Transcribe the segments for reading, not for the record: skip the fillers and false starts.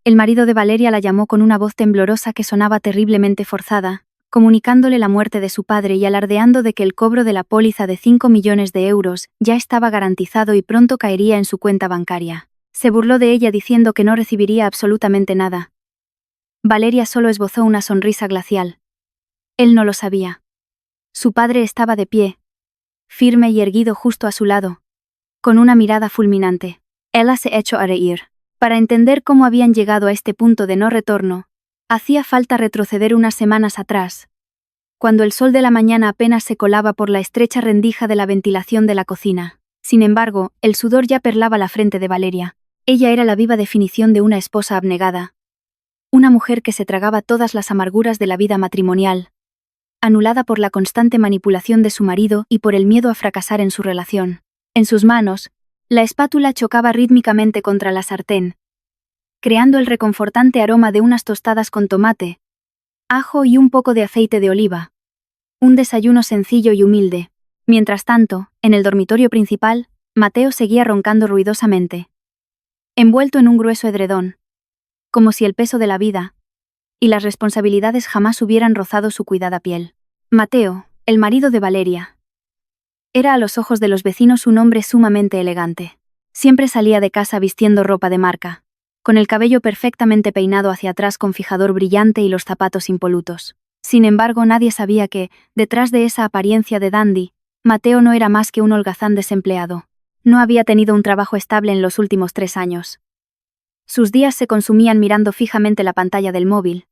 El marido de Valeria la llamó con una voz temblorosa que sonaba terriblemente forzada, comunicándole la muerte de su padre y alardeando de que el cobro de la póliza de 5 millones de euros ya estaba garantizado y pronto caería en su cuenta bancaria. Se burló de ella diciendo que no recibiría absolutamente nada. Valeria solo esbozó una sonrisa glacial. Él no lo sabía. Su padre estaba de pie, firme y erguido justo a su lado, con una mirada fulminante. Ella se echó a reír. Para entender cómo habían llegado a este punto de no retorno, hacía falta retroceder unas semanas atrás, cuando el sol de la mañana apenas se colaba por la estrecha rendija de la ventilación de la cocina. Sin embargo, el sudor ya perlaba la frente de Valeria. Ella era la viva definición de una esposa abnegada. Una mujer que se tragaba todas las amarguras de la vida matrimonial, anulada por la constante manipulación de su marido y por el miedo a fracasar en su relación. En sus manos, la espátula chocaba rítmicamente contra la sartén, creando el reconfortante aroma de unas tostadas con tomate, ajo y un poco de aceite de oliva. Un desayuno sencillo y humilde. Mientras tanto, en el dormitorio principal, Mateo seguía roncando ruidosamente, envuelto en un grueso edredón, como si el peso de la vida y las responsabilidades jamás hubieran rozado su cuidada piel. Mateo, el marido de Valeria, era a los ojos de los vecinos un hombre sumamente elegante. Siempre salía de casa vistiendo ropa de marca, con el cabello perfectamente peinado hacia atrás con fijador brillante y los zapatos impolutos. Sin embargo, nadie sabía que, detrás de esa apariencia de dandy, Mateo no era más que un holgazán desempleado. No había tenido un trabajo estable en los últimos 3 años. Sus días se consumían mirando fijamente la pantalla del móvil.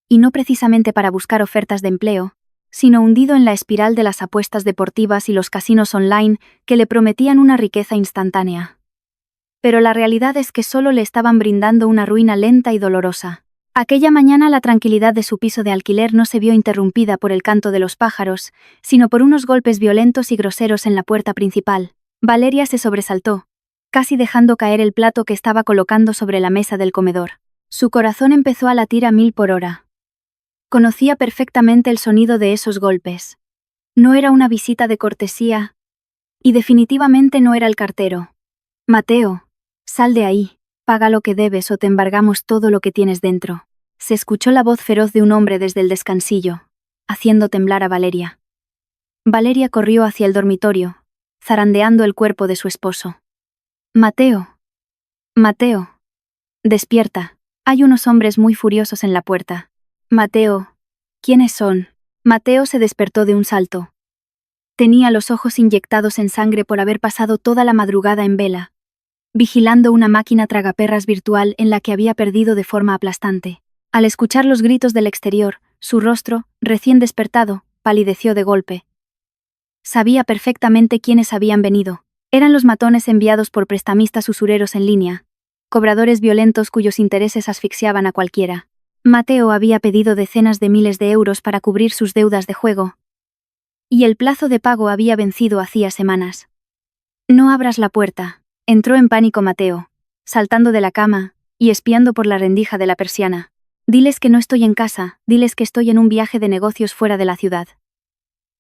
Y no precisamente para buscar ofertas de empleo, sino hundido en la espiral de las apuestas deportivas y los casinos online que le prometían una riqueza instantánea. Pero la realidad es que solo le estaban brindando una ruina lenta y dolorosa. Aquella mañana la tranquilidad de su piso de alquiler no se vio interrumpida por el canto de los pájaros, sino por unos golpes violentos y groseros en la puerta principal. Valeria se sobresaltó, casi dejando caer el plato que estaba colocando sobre la mesa del comedor. Su corazón empezó a latir a 1000 por hora. Conocía perfectamente el sonido de esos golpes. No era una visita de cortesía, y definitivamente no era el cartero. Mateo, sal de ahí, paga lo que debes o te embargamos todo lo que tienes dentro. Se escuchó la voz feroz de un hombre desde el descansillo, haciendo temblar a Valeria. Valeria corrió hacia el dormitorio, zarandeando el cuerpo de su esposo. Mateo. Mateo. Despierta. Hay unos hombres muy furiosos en la puerta. Mateo. ¿Quiénes son? Mateo se despertó de un salto. Tenía los ojos inyectados en sangre por haber pasado toda la madrugada en vela, vigilando una máquina tragaperras virtual en la que había perdido de forma aplastante. Al escuchar los gritos del exterior, su rostro, recién despertado, palideció de golpe. Sabía perfectamente quiénes habían venido. Eran los matones enviados por prestamistas usureros en línea, cobradores violentos cuyos intereses asfixiaban a cualquiera. Mateo había pedido decenas de miles de euros para cubrir sus deudas de juego, y el plazo de pago había vencido hacía semanas. No abras la puerta, entró en pánico Mateo, saltando de la cama y espiando por la rendija de la persiana. Diles que no estoy en casa, diles que estoy en un viaje de negocios fuera de la ciudad.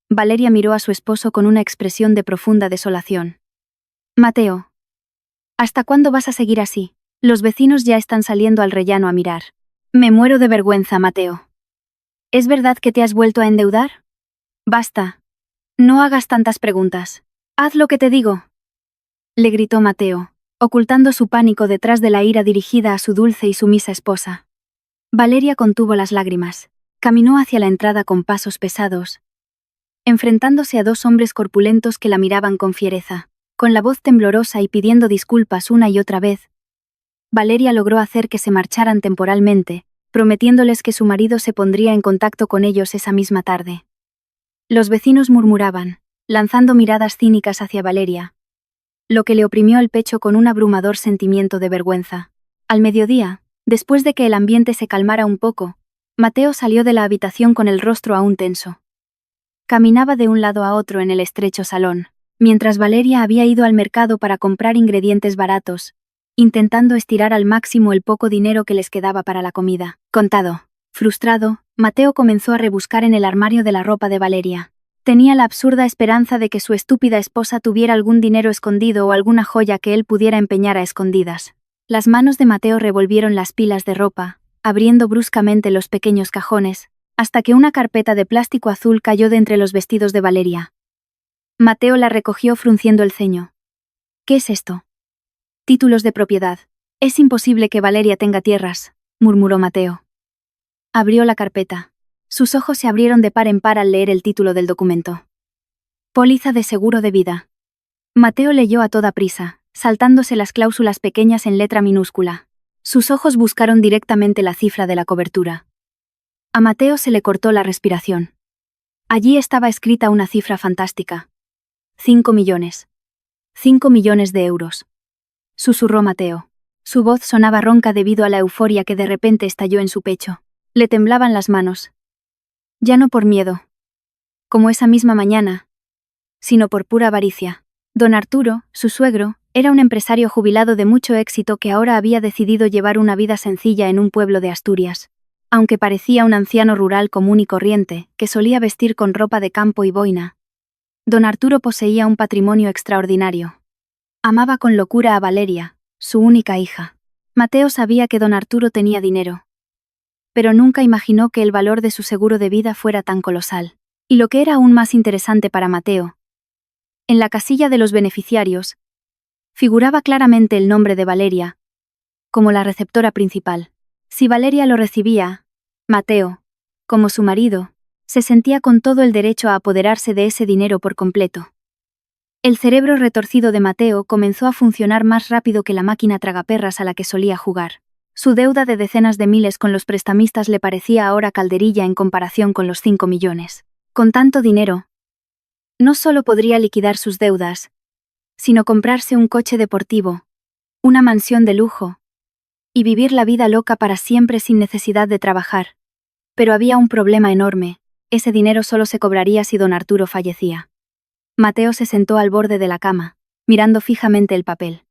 Valeria miró a su esposo con una expresión de profunda desolación. Mateo, ¿hasta cuándo vas a seguir así? Los vecinos ya están saliendo al rellano a mirar. Me muero de vergüenza, Mateo. ¿Es verdad que te has vuelto a endeudar? Basta. No hagas tantas preguntas. Haz lo que te digo. Le gritó Mateo, ocultando su pánico detrás de la ira dirigida a su dulce y sumisa esposa. Valeria contuvo las lágrimas. Caminó hacia la entrada con pasos pesados, enfrentándose a 2 hombres corpulentos que la miraban con fiereza. Con la voz temblorosa y pidiendo disculpas una y otra vez, Valeria logró hacer que se marcharan temporalmente, prometiéndoles que su marido se pondría en contacto con ellos esa misma tarde. Los vecinos murmuraban, lanzando miradas cínicas hacia Valeria, lo que le oprimió el pecho con un abrumador sentimiento de vergüenza. Al mediodía, después de que el ambiente se calmara un poco, Mateo salió de la habitación con el rostro aún tenso. Caminaba de un lado a otro en el estrecho salón, mientras Valeria había ido al mercado para comprar ingredientes baratos, intentando estirar al máximo el poco dinero que les quedaba para la comida. Contado. Frustrado, Mateo comenzó a rebuscar en el armario de la ropa de Valeria. Tenía la absurda esperanza de que su estúpida esposa tuviera algún dinero escondido o alguna joya que él pudiera empeñar a escondidas. Las manos de Mateo revolvieron las pilas de ropa, abriendo bruscamente los pequeños cajones, hasta que una carpeta de plástico azul cayó de entre los vestidos de Valeria. Mateo la recogió frunciendo el ceño. ¿Qué es esto? Títulos de propiedad. Es imposible que Valeria tenga tierras, murmuró Mateo. Abrió la carpeta. Sus ojos se abrieron de par en par al leer el título del documento. Póliza de seguro de vida. Mateo leyó a toda prisa, saltándose las cláusulas pequeñas en letra minúscula. Sus ojos buscaron directamente la cifra de la cobertura. A Mateo se le cortó la respiración. Allí estaba escrita una cifra fantástica. 5 millones. 5 millones de euros. Susurró Mateo. Su voz sonaba ronca debido a la euforia que de repente estalló en su pecho. Le temblaban las manos. Ya no por miedo, como esa misma mañana, sino por pura avaricia. Don Arturo, su suegro, era un empresario jubilado de mucho éxito que ahora había decidido llevar una vida sencilla en un pueblo de Asturias. Aunque parecía un anciano rural común y corriente, que solía vestir con ropa de campo y boina, don Arturo poseía un patrimonio extraordinario. Amaba con locura a Valeria, su única hija. Mateo sabía que don Arturo tenía dinero, pero nunca imaginó que el valor de su seguro de vida fuera tan colosal. Y lo que era aún más interesante para Mateo, en la casilla de los beneficiarios, figuraba claramente el nombre de Valeria, como la receptora principal. Si Valeria lo recibía, Mateo, como su marido, se sentía con todo el derecho a apoderarse de ese dinero por completo. El cerebro retorcido de Mateo comenzó a funcionar más rápido que la máquina tragaperras a la que solía jugar. Su deuda de decenas de miles con los prestamistas le parecía ahora calderilla en comparación con los 5 millones. Con tanto dinero, no solo podría liquidar sus deudas, sino comprarse un coche deportivo, una mansión de lujo, y vivir la vida loca para siempre sin necesidad de trabajar. Pero había un problema enorme: ese dinero solo se cobraría si don Arturo fallecía. Mateo se sentó al borde de la cama, mirando fijamente el papel.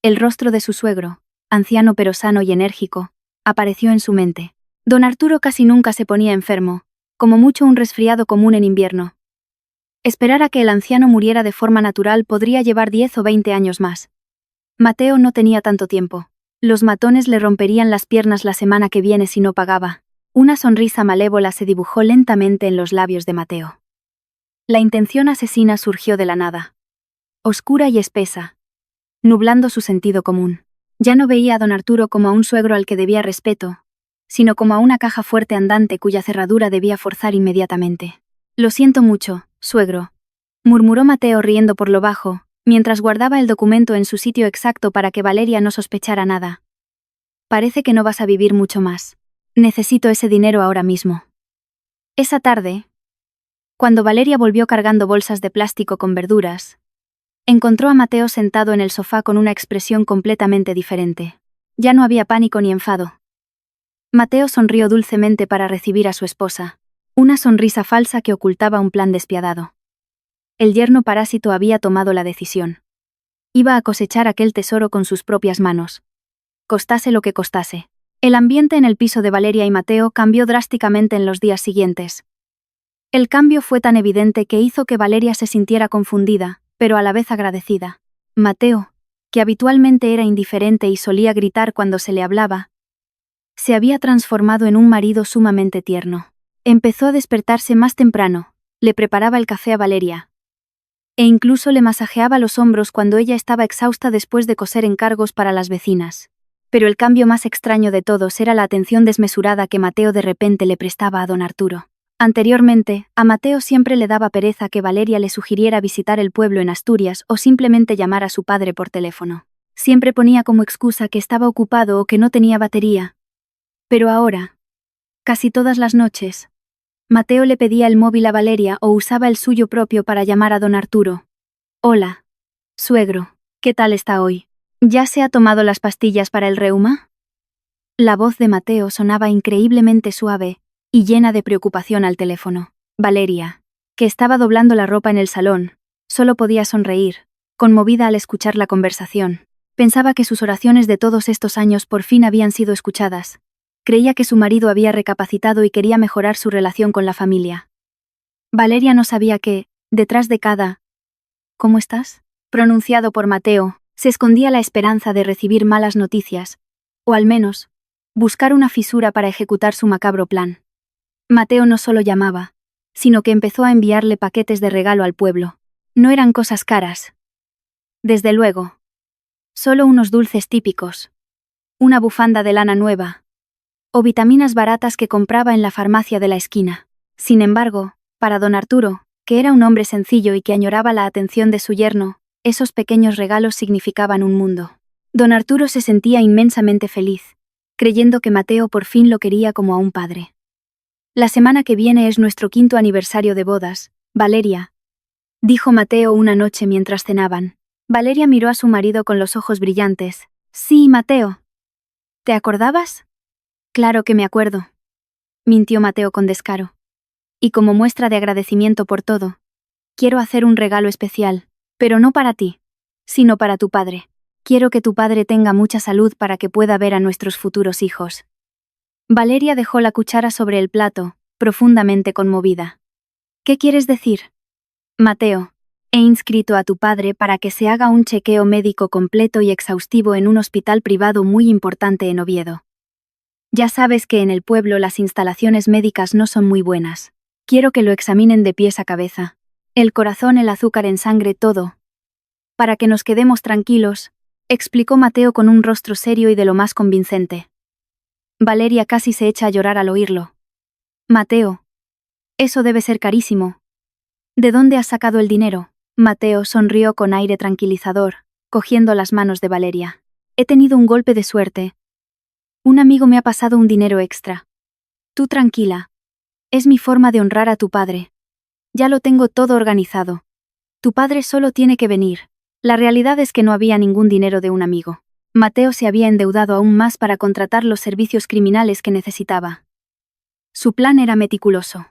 El rostro de su suegro, anciano pero sano y enérgico, apareció en su mente. Don Arturo casi nunca se ponía enfermo, como mucho un resfriado común en invierno. Esperar a que el anciano muriera de forma natural podría llevar 10 o 20 años más. Mateo no tenía tanto tiempo. Los matones le romperían las piernas la semana que viene si no pagaba. Una sonrisa malévola se dibujó lentamente en los labios de Mateo. La intención asesina surgió de la nada, oscura y espesa, nublando su sentido común. Ya no veía a don Arturo como a un suegro al que debía respeto, sino como a una caja fuerte andante cuya cerradura debía forzar inmediatamente. Lo siento mucho, suegro, murmuró Mateo riendo por lo bajo, mientras guardaba el documento en su sitio exacto para que Valeria no sospechara nada. Parece que no vas a vivir mucho más. Necesito ese dinero ahora mismo. Esa tarde, cuando Valeria volvió cargando bolsas de plástico con verduras, encontró a Mateo sentado en el sofá con una expresión completamente diferente. Ya no había pánico ni enfado. Mateo sonrió dulcemente para recibir a su esposa, una sonrisa falsa que ocultaba un plan despiadado. El yerno parásito había tomado la decisión. Iba a cosechar aquel tesoro con sus propias manos, costase lo que costase. El ambiente en el piso de Valeria y Mateo cambió drásticamente en los días siguientes. El cambio fue tan evidente que hizo que Valeria se sintiera confundida, pero a la vez agradecida. Mateo, que habitualmente era indiferente y solía gritar cuando se le hablaba, se había transformado en un marido sumamente tierno. Empezó a despertarse más temprano, le preparaba el café a Valeria, e incluso le masajeaba los hombros cuando ella estaba exhausta después de coser encargos para las vecinas. Pero el cambio más extraño de todos era la atención desmesurada que Mateo de repente le prestaba a don Arturo. Anteriormente, a Mateo siempre le daba pereza que Valeria le sugiriera visitar el pueblo en Asturias o simplemente llamar a su padre por teléfono. Siempre ponía como excusa que estaba ocupado o que no tenía batería. Pero ahora, casi todas las noches, Mateo le pedía el móvil a Valeria o usaba el suyo propio para llamar a don Arturo. Hola, suegro, ¿qué tal está hoy? ¿Ya se ha tomado las pastillas para el reuma? La voz de Mateo sonaba increíblemente suave y llena de preocupación al teléfono. Valeria, que estaba doblando la ropa en el salón, solo podía sonreír, conmovida al escuchar la conversación. Pensaba que sus oraciones de todos estos años por fin habían sido escuchadas. Creía que su marido había recapacitado y quería mejorar su relación con la familia. Valeria no sabía que, detrás de cada «¿Cómo estás?», pronunciado por Mateo, Se escondía la esperanza de recibir malas noticias, o al menos, buscar una fisura para ejecutar su macabro plan. Mateo no solo llamaba, sino que empezó a enviarle paquetes de regalo al pueblo. No eran cosas caras. Desde luego. Solo unos dulces típicos. Una bufanda de lana nueva. O vitaminas baratas que compraba en la farmacia de la esquina. Sin embargo, para don Arturo, que era un hombre sencillo y que añoraba la atención de su yerno, esos pequeños regalos significaban un mundo. Don Arturo se sentía inmensamente feliz, creyendo que Mateo por fin lo quería como a un padre. La semana que viene es nuestro 5º aniversario de bodas, Valeria, dijo Mateo una noche mientras cenaban. Valeria miró a su marido con los ojos brillantes. Sí, Mateo. ¿Te acordabas? Claro que me acuerdo, mintió Mateo con descaro. Y como muestra de agradecimiento por todo, quiero hacer un regalo especial, pero no para ti, sino para tu padre. Quiero que tu padre tenga mucha salud para que pueda ver a nuestros futuros hijos. Valeria dejó la cuchara sobre el plato, profundamente conmovida. ¿Qué quieres decir? Mateo, he inscrito a tu padre para que se haga un chequeo médico completo y exhaustivo en un hospital privado muy importante en Oviedo. Ya sabes que en el pueblo las instalaciones médicas no son muy buenas. Quiero que lo examinen de pies a cabeza. El corazón, el azúcar en sangre, todo. Para que nos quedemos tranquilos, explicó Mateo con un rostro serio y de lo más convincente. Valeria casi se echa a llorar al oírlo. Mateo. Eso debe ser carísimo. ¿De dónde has sacado el dinero? Mateo sonrió con aire tranquilizador, cogiendo las manos de Valeria. He tenido un golpe de suerte. Un amigo me ha pasado un dinero extra. Tú tranquila. Es mi forma de honrar a tu padre. Ya lo tengo todo organizado. Tu padre solo tiene que venir. La realidad es que no había ningún dinero de un amigo. Mateo se había endeudado aún más para contratar los servicios criminales que necesitaba. Su plan era meticuloso.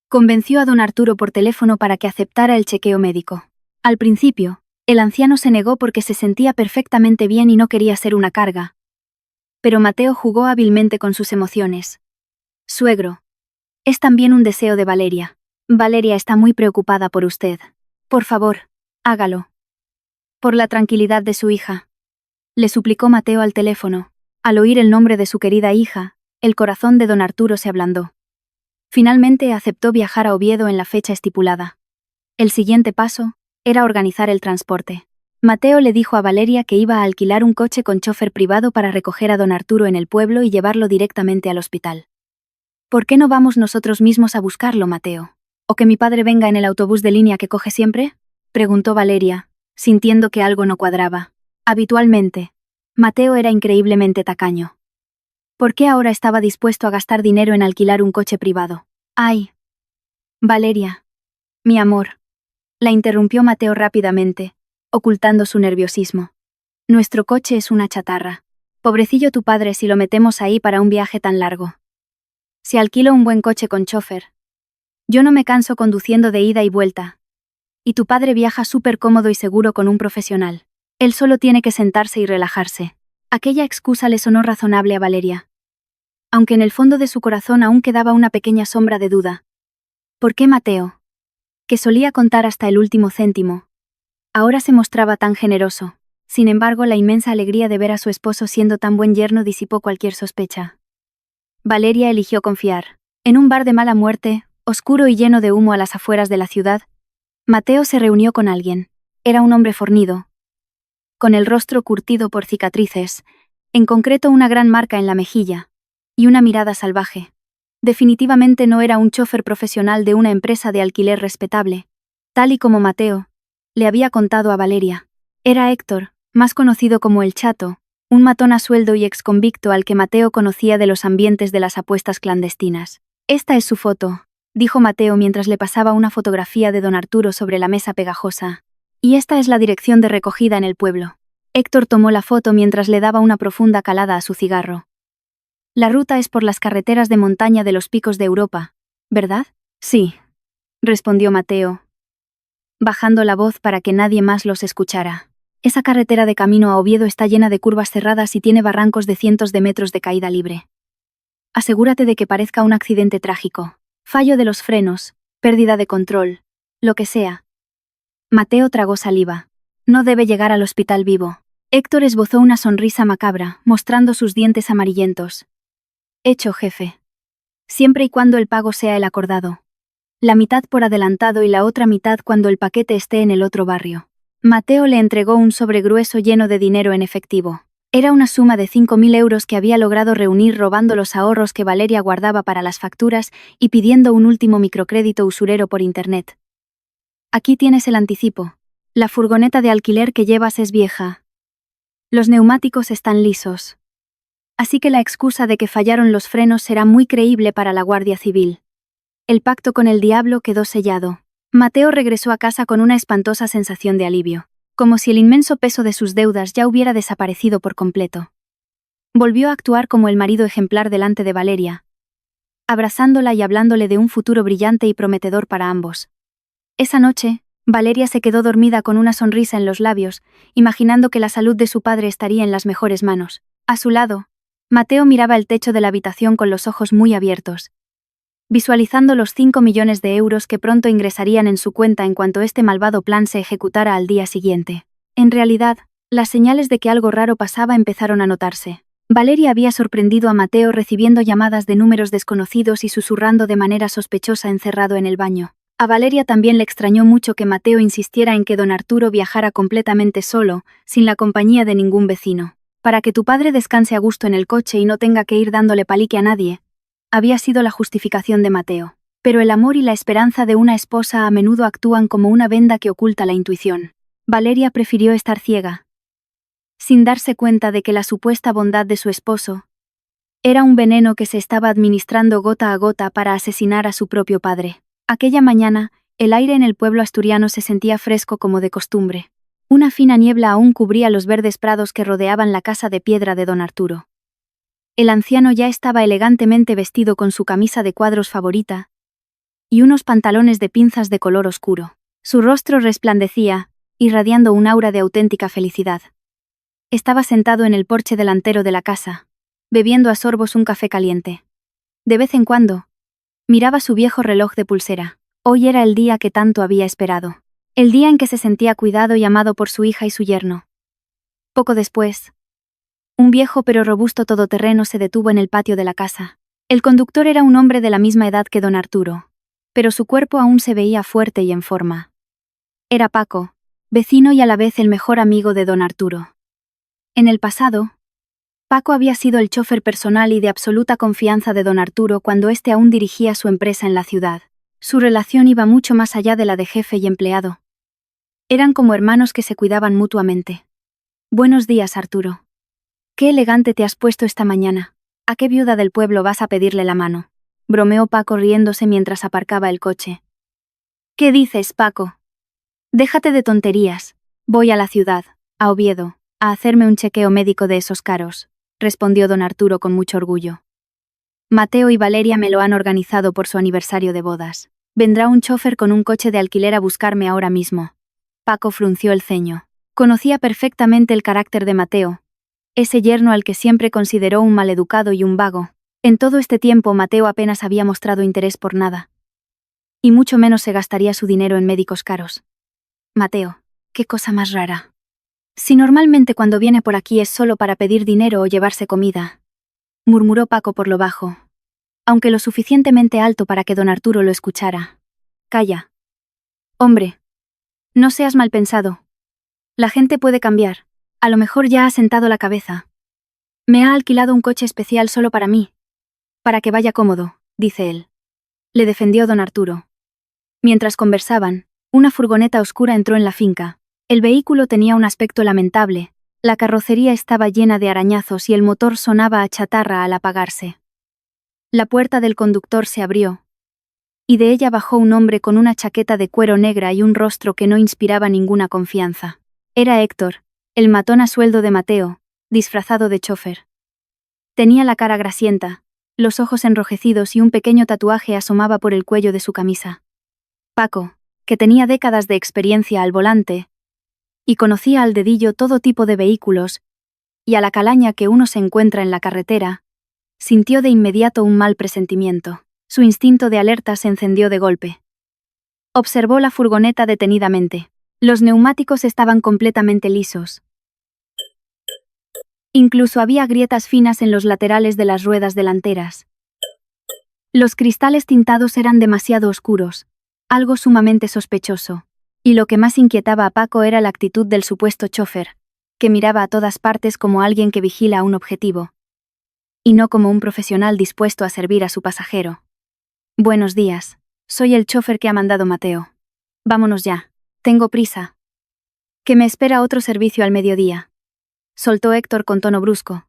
Convenció a don Arturo por teléfono para que aceptara el chequeo médico. Al principio, el anciano se negó porque se sentía perfectamente bien y no quería ser una carga. Pero Mateo jugó hábilmente con sus emociones. Suegro. Es también un deseo de Valeria. Valeria está muy preocupada por usted. Por favor, hágalo. Por la tranquilidad de su hija. Le suplicó Mateo al teléfono. Al oír el nombre de su querida hija, el corazón de don Arturo se ablandó. Finalmente aceptó viajar a Oviedo en la fecha estipulada. El siguiente paso era organizar el transporte. Mateo le dijo a Valeria que iba a alquilar un coche con chofer privado para recoger a don Arturo en el pueblo y llevarlo directamente al hospital. ¿Por qué no vamos nosotros mismos a buscarlo, Mateo? ¿O que mi padre venga en el autobús de línea que coge siempre? Preguntó Valeria, sintiendo que algo no cuadraba. Habitualmente, Mateo era increíblemente tacaño. ¿Por qué ahora estaba dispuesto a gastar dinero en alquilar un coche privado? ¡Ay! Valeria. Mi amor. La interrumpió Mateo rápidamente, ocultando su nerviosismo. Nuestro coche es una chatarra. Pobrecillo tu padre si lo metemos ahí para un viaje tan largo. Si alquilo un buen coche con chofer. Yo no me canso conduciendo de ida y vuelta. Y tu padre viaja súper cómodo y seguro con un profesional. Él solo tiene que sentarse y relajarse. Aquella excusa le sonó razonable a Valeria. Aunque en el fondo de su corazón aún quedaba una pequeña sombra de duda. ¿Por qué Mateo? Que solía contar hasta el último céntimo. Ahora se mostraba tan generoso. Sin embargo, la inmensa alegría de ver a su esposo siendo tan buen yerno disipó cualquier sospecha. Valeria eligió confiar. En un bar de mala muerte, oscuro y lleno de humo a las afueras de la ciudad, Mateo se reunió con alguien. Era un hombre fornido, con el rostro curtido por cicatrices, en concreto una gran marca en la mejilla, y una mirada salvaje. Definitivamente no era un chofer profesional de una empresa de alquiler respetable, tal y como Mateo le había contado a Valeria. Era Héctor, más conocido como el Chato, un matón a sueldo y exconvicto al que Mateo conocía de los ambientes de las apuestas clandestinas. Esta es su foto, dijo Mateo mientras le pasaba una fotografía de don Arturo sobre la mesa pegajosa. Y esta es la dirección de recogida en el pueblo. Héctor tomó la foto mientras le daba una profunda calada a su cigarro. La ruta es por las carreteras de montaña de los picos de Europa, ¿verdad? Sí, respondió Mateo, bajando la voz para que nadie más los escuchara. Esa carretera de camino a Oviedo está llena de curvas cerradas y tiene barrancos de cientos de metros de caída libre. Asegúrate de que parezca un accidente trágico. Fallo de los frenos, pérdida de control, lo que sea. Mateo tragó saliva. No debe llegar al hospital vivo. Héctor esbozó una sonrisa macabra, mostrando sus dientes amarillentos. Hecho, jefe. Siempre y cuando el pago sea el acordado. La mitad por adelantado y la otra mitad cuando el paquete esté en el otro barrio. Mateo le entregó un sobre grueso lleno de dinero en efectivo. Era una suma de 5.000 euros que había logrado reunir robando los ahorros que Valeria guardaba para las facturas y pidiendo un último microcrédito usurero por internet. Aquí tienes el anticipo. La furgoneta de alquiler que llevas es vieja. Los neumáticos están lisos. Así que la excusa de que fallaron los frenos será muy creíble para la Guardia Civil. El pacto con el diablo quedó sellado. Mateo regresó a casa con una espantosa sensación de alivio, como si el inmenso peso de sus deudas ya hubiera desaparecido por completo. Volvió a actuar como el marido ejemplar delante de Valeria, abrazándola y hablándole de un futuro brillante y prometedor para ambos. Esa noche, Valeria se quedó dormida con una sonrisa en los labios, imaginando que la salud de su padre estaría en las mejores manos. A su lado, Mateo miraba el techo de la habitación con los ojos muy abiertos, visualizando los 5 millones de euros que pronto ingresarían en su cuenta en cuanto este malvado plan se ejecutara al día siguiente. En realidad, las señales de que algo raro pasaba empezaron a notarse. Valeria había sorprendido a Mateo recibiendo llamadas de números desconocidos y susurrando de manera sospechosa encerrado en el baño. A Valeria también le extrañó mucho que Mateo insistiera en que don Arturo viajara completamente solo, sin la compañía de ningún vecino. Para que tu padre descanse a gusto en el coche y no tenga que ir dándole palique a nadie, había sido la justificación de Mateo. Pero el amor y la esperanza de una esposa a menudo actúan como una venda que oculta la intuición. Valeria prefirió estar ciega, sin darse cuenta de que la supuesta bondad de su esposo era un veneno que se estaba administrando gota a gota para asesinar a su propio padre. Aquella mañana, el aire en el pueblo asturiano se sentía fresco como de costumbre. Una fina niebla aún cubría los verdes prados que rodeaban la casa de piedra de don Arturo. El anciano ya estaba elegantemente vestido con su camisa de cuadros favorita y unos pantalones de pinzas de color oscuro. Su rostro resplandecía, irradiando un aura de auténtica felicidad. Estaba sentado en el porche delantero de la casa, bebiendo a sorbos un café caliente. De vez en cuando, miraba su viejo reloj de pulsera. Hoy era el día que tanto había esperado. El día en que se sentía cuidado y amado por su hija y su yerno. Poco después, un viejo pero robusto todoterreno se detuvo en el patio de la casa. El conductor era un hombre de la misma edad que don Arturo, pero su cuerpo aún se veía fuerte y en forma. Era Paco, vecino y a la vez el mejor amigo de don Arturo. En el pasado, Paco había sido el chofer personal y de absoluta confianza de don Arturo cuando éste aún dirigía su empresa en la ciudad. Su relación iba mucho más allá de la de jefe y empleado. Eran como hermanos que se cuidaban mutuamente. Buenos días, Arturo. Qué elegante te has puesto esta mañana. ¿A qué viuda del pueblo vas a pedirle la mano? Bromeó Paco riéndose mientras aparcaba el coche. ¿Qué dices, Paco? Déjate de tonterías. Voy a la ciudad, a Oviedo, a hacerme un chequeo médico de esos caros, respondió don Arturo con mucho orgullo. Mateo y Valeria me lo han organizado por su aniversario de bodas. Vendrá un chofer con un coche de alquiler a buscarme ahora mismo. Paco frunció el ceño. Conocía perfectamente el carácter de Mateo, ese yerno al que siempre consideró un maleducado y un vago. En todo este tiempo Mateo apenas había mostrado interés por nada. Y mucho menos se gastaría su dinero en médicos caros. Mateo, qué cosa más rara. Si normalmente cuando viene por aquí es solo para pedir dinero o llevarse comida, murmuró Paco por lo bajo, aunque lo suficientemente alto para que don Arturo lo escuchara. Calla. Hombre, no seas mal pensado. La gente puede cambiar. A lo mejor ya ha sentado la cabeza. Me ha alquilado un coche especial solo para mí. Para que vaya cómodo, dice él. Le defendió don Arturo. Mientras conversaban, una furgoneta oscura entró en la finca. El vehículo tenía un aspecto lamentable, la carrocería estaba llena de arañazos y el motor sonaba a chatarra al apagarse. La puerta del conductor se abrió, y de ella bajó un hombre con una chaqueta de cuero negra y un rostro que no inspiraba ninguna confianza. Era Héctor, el matón a sueldo de Mateo, disfrazado de chofer. Tenía la cara grasienta, los ojos enrojecidos y un pequeño tatuaje asomaba por el cuello de su camisa. Paco, que tenía décadas de experiencia al volante, y conocía al dedillo todo tipo de vehículos, y a la calaña que uno se encuentra en la carretera, sintió de inmediato un mal presentimiento. Su instinto de alerta se encendió de golpe. Observó la furgoneta detenidamente. Los neumáticos estaban completamente lisos. Incluso había grietas finas en los laterales de las ruedas delanteras. Los cristales tintados eran demasiado oscuros, algo sumamente sospechoso. Y lo que más inquietaba a Paco era la actitud del supuesto chofer, que miraba a todas partes como alguien que vigila un objetivo, y no como un profesional dispuesto a servir a su pasajero. Buenos días, soy el chofer que ha mandado Mateo. Vámonos ya, tengo prisa. Que me espera otro servicio al mediodía, soltó Héctor con tono brusco,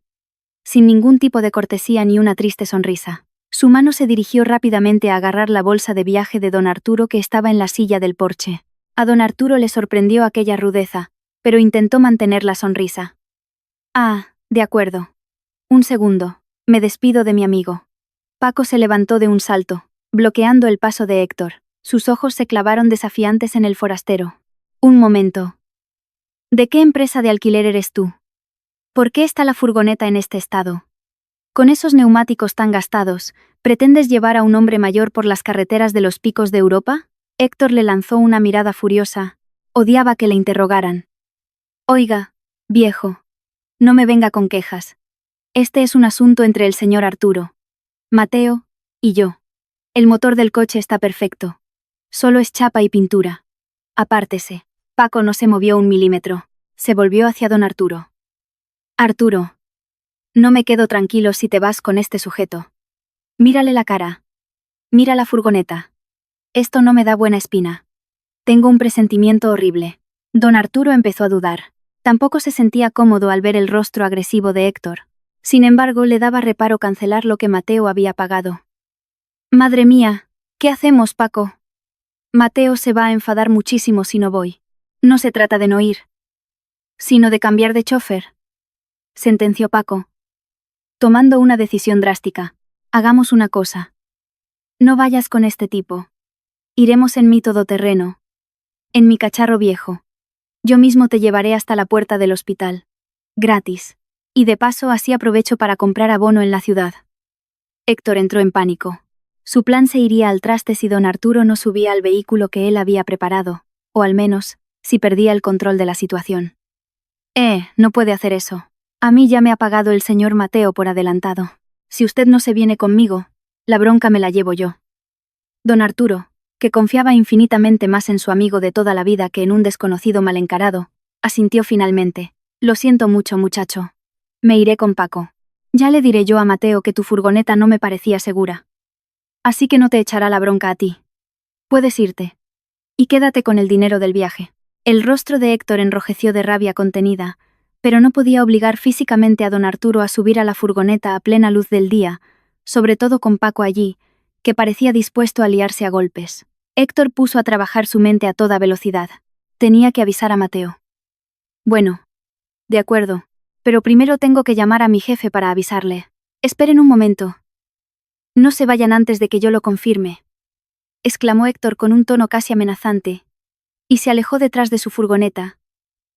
sin ningún tipo de cortesía ni una triste sonrisa. Su mano se dirigió rápidamente a agarrar la bolsa de viaje de don Arturo que estaba en la silla del porche. A don Arturo le sorprendió aquella rudeza, pero intentó mantener la sonrisa. Ah, de acuerdo. Un segundo, me despido de mi amigo. Paco se levantó de un salto, bloqueando el paso de Héctor. Sus ojos se clavaron desafiantes en el forastero. Un momento. ¿De qué empresa de alquiler eres tú? ¿Por qué está la furgoneta en este estado? Con esos neumáticos tan gastados, ¿pretendes llevar a un hombre mayor por las carreteras de los picos de Europa? Héctor le lanzó una mirada furiosa. Odiaba que le interrogaran. Oiga, viejo. No me venga con quejas. Este es un asunto entre el señor Arturo, Mateo y yo. El motor del coche está perfecto. Solo es chapa y pintura. Apártese. Paco no se movió un milímetro. Se volvió hacia don Arturo. Arturo. No me quedo tranquilo si te vas con este sujeto. Mírale la cara. Mira la furgoneta. Esto no me da buena espina. Tengo un presentimiento horrible. Don Arturo empezó a dudar. Tampoco se sentía cómodo al ver el rostro agresivo de Héctor. Sin embargo, le daba reparo cancelar lo que Mateo había pagado. Madre mía, ¿qué hacemos, Paco? Mateo se va a enfadar muchísimo si no voy. No se trata de no ir, sino de cambiar de chofer, sentenció Paco, tomando una decisión drástica. Hagamos una cosa. No vayas con este tipo. Iremos en mi todoterreno. En mi cacharro viejo. Yo mismo te llevaré hasta la puerta del hospital. Gratis. Y de paso así aprovecho para comprar abono en la ciudad. Héctor entró en pánico. Su plan se iría al traste si don Arturo no subía al vehículo que él había preparado, o al menos, si perdía el control de la situación. No puede hacer eso. A mí ya me ha pagado el señor Mateo por adelantado. Si usted no se viene conmigo, la bronca me la llevo yo. Don Arturo, que confiaba infinitamente más en su amigo de toda la vida que en un desconocido mal encarado, asintió finalmente. Lo siento mucho, muchacho. Me iré con Paco. Ya le diré yo a Mateo que tu furgoneta no me parecía segura. Así que no te echará la bronca a ti. Puedes irte. Y quédate con el dinero del viaje. El rostro de Héctor enrojeció de rabia contenida, pero no podía obligar físicamente a don Arturo a subir a la furgoneta a plena luz del día, sobre todo con Paco allí, que parecía dispuesto a liarse a golpes. Héctor puso a trabajar su mente a toda velocidad. Tenía que avisar a Mateo. Bueno. De acuerdo, pero primero tengo que llamar a mi jefe para avisarle. Esperen un momento. No se vayan antes de que yo lo confirme, exclamó Héctor con un tono casi amenazante, y se alejó detrás de su furgoneta,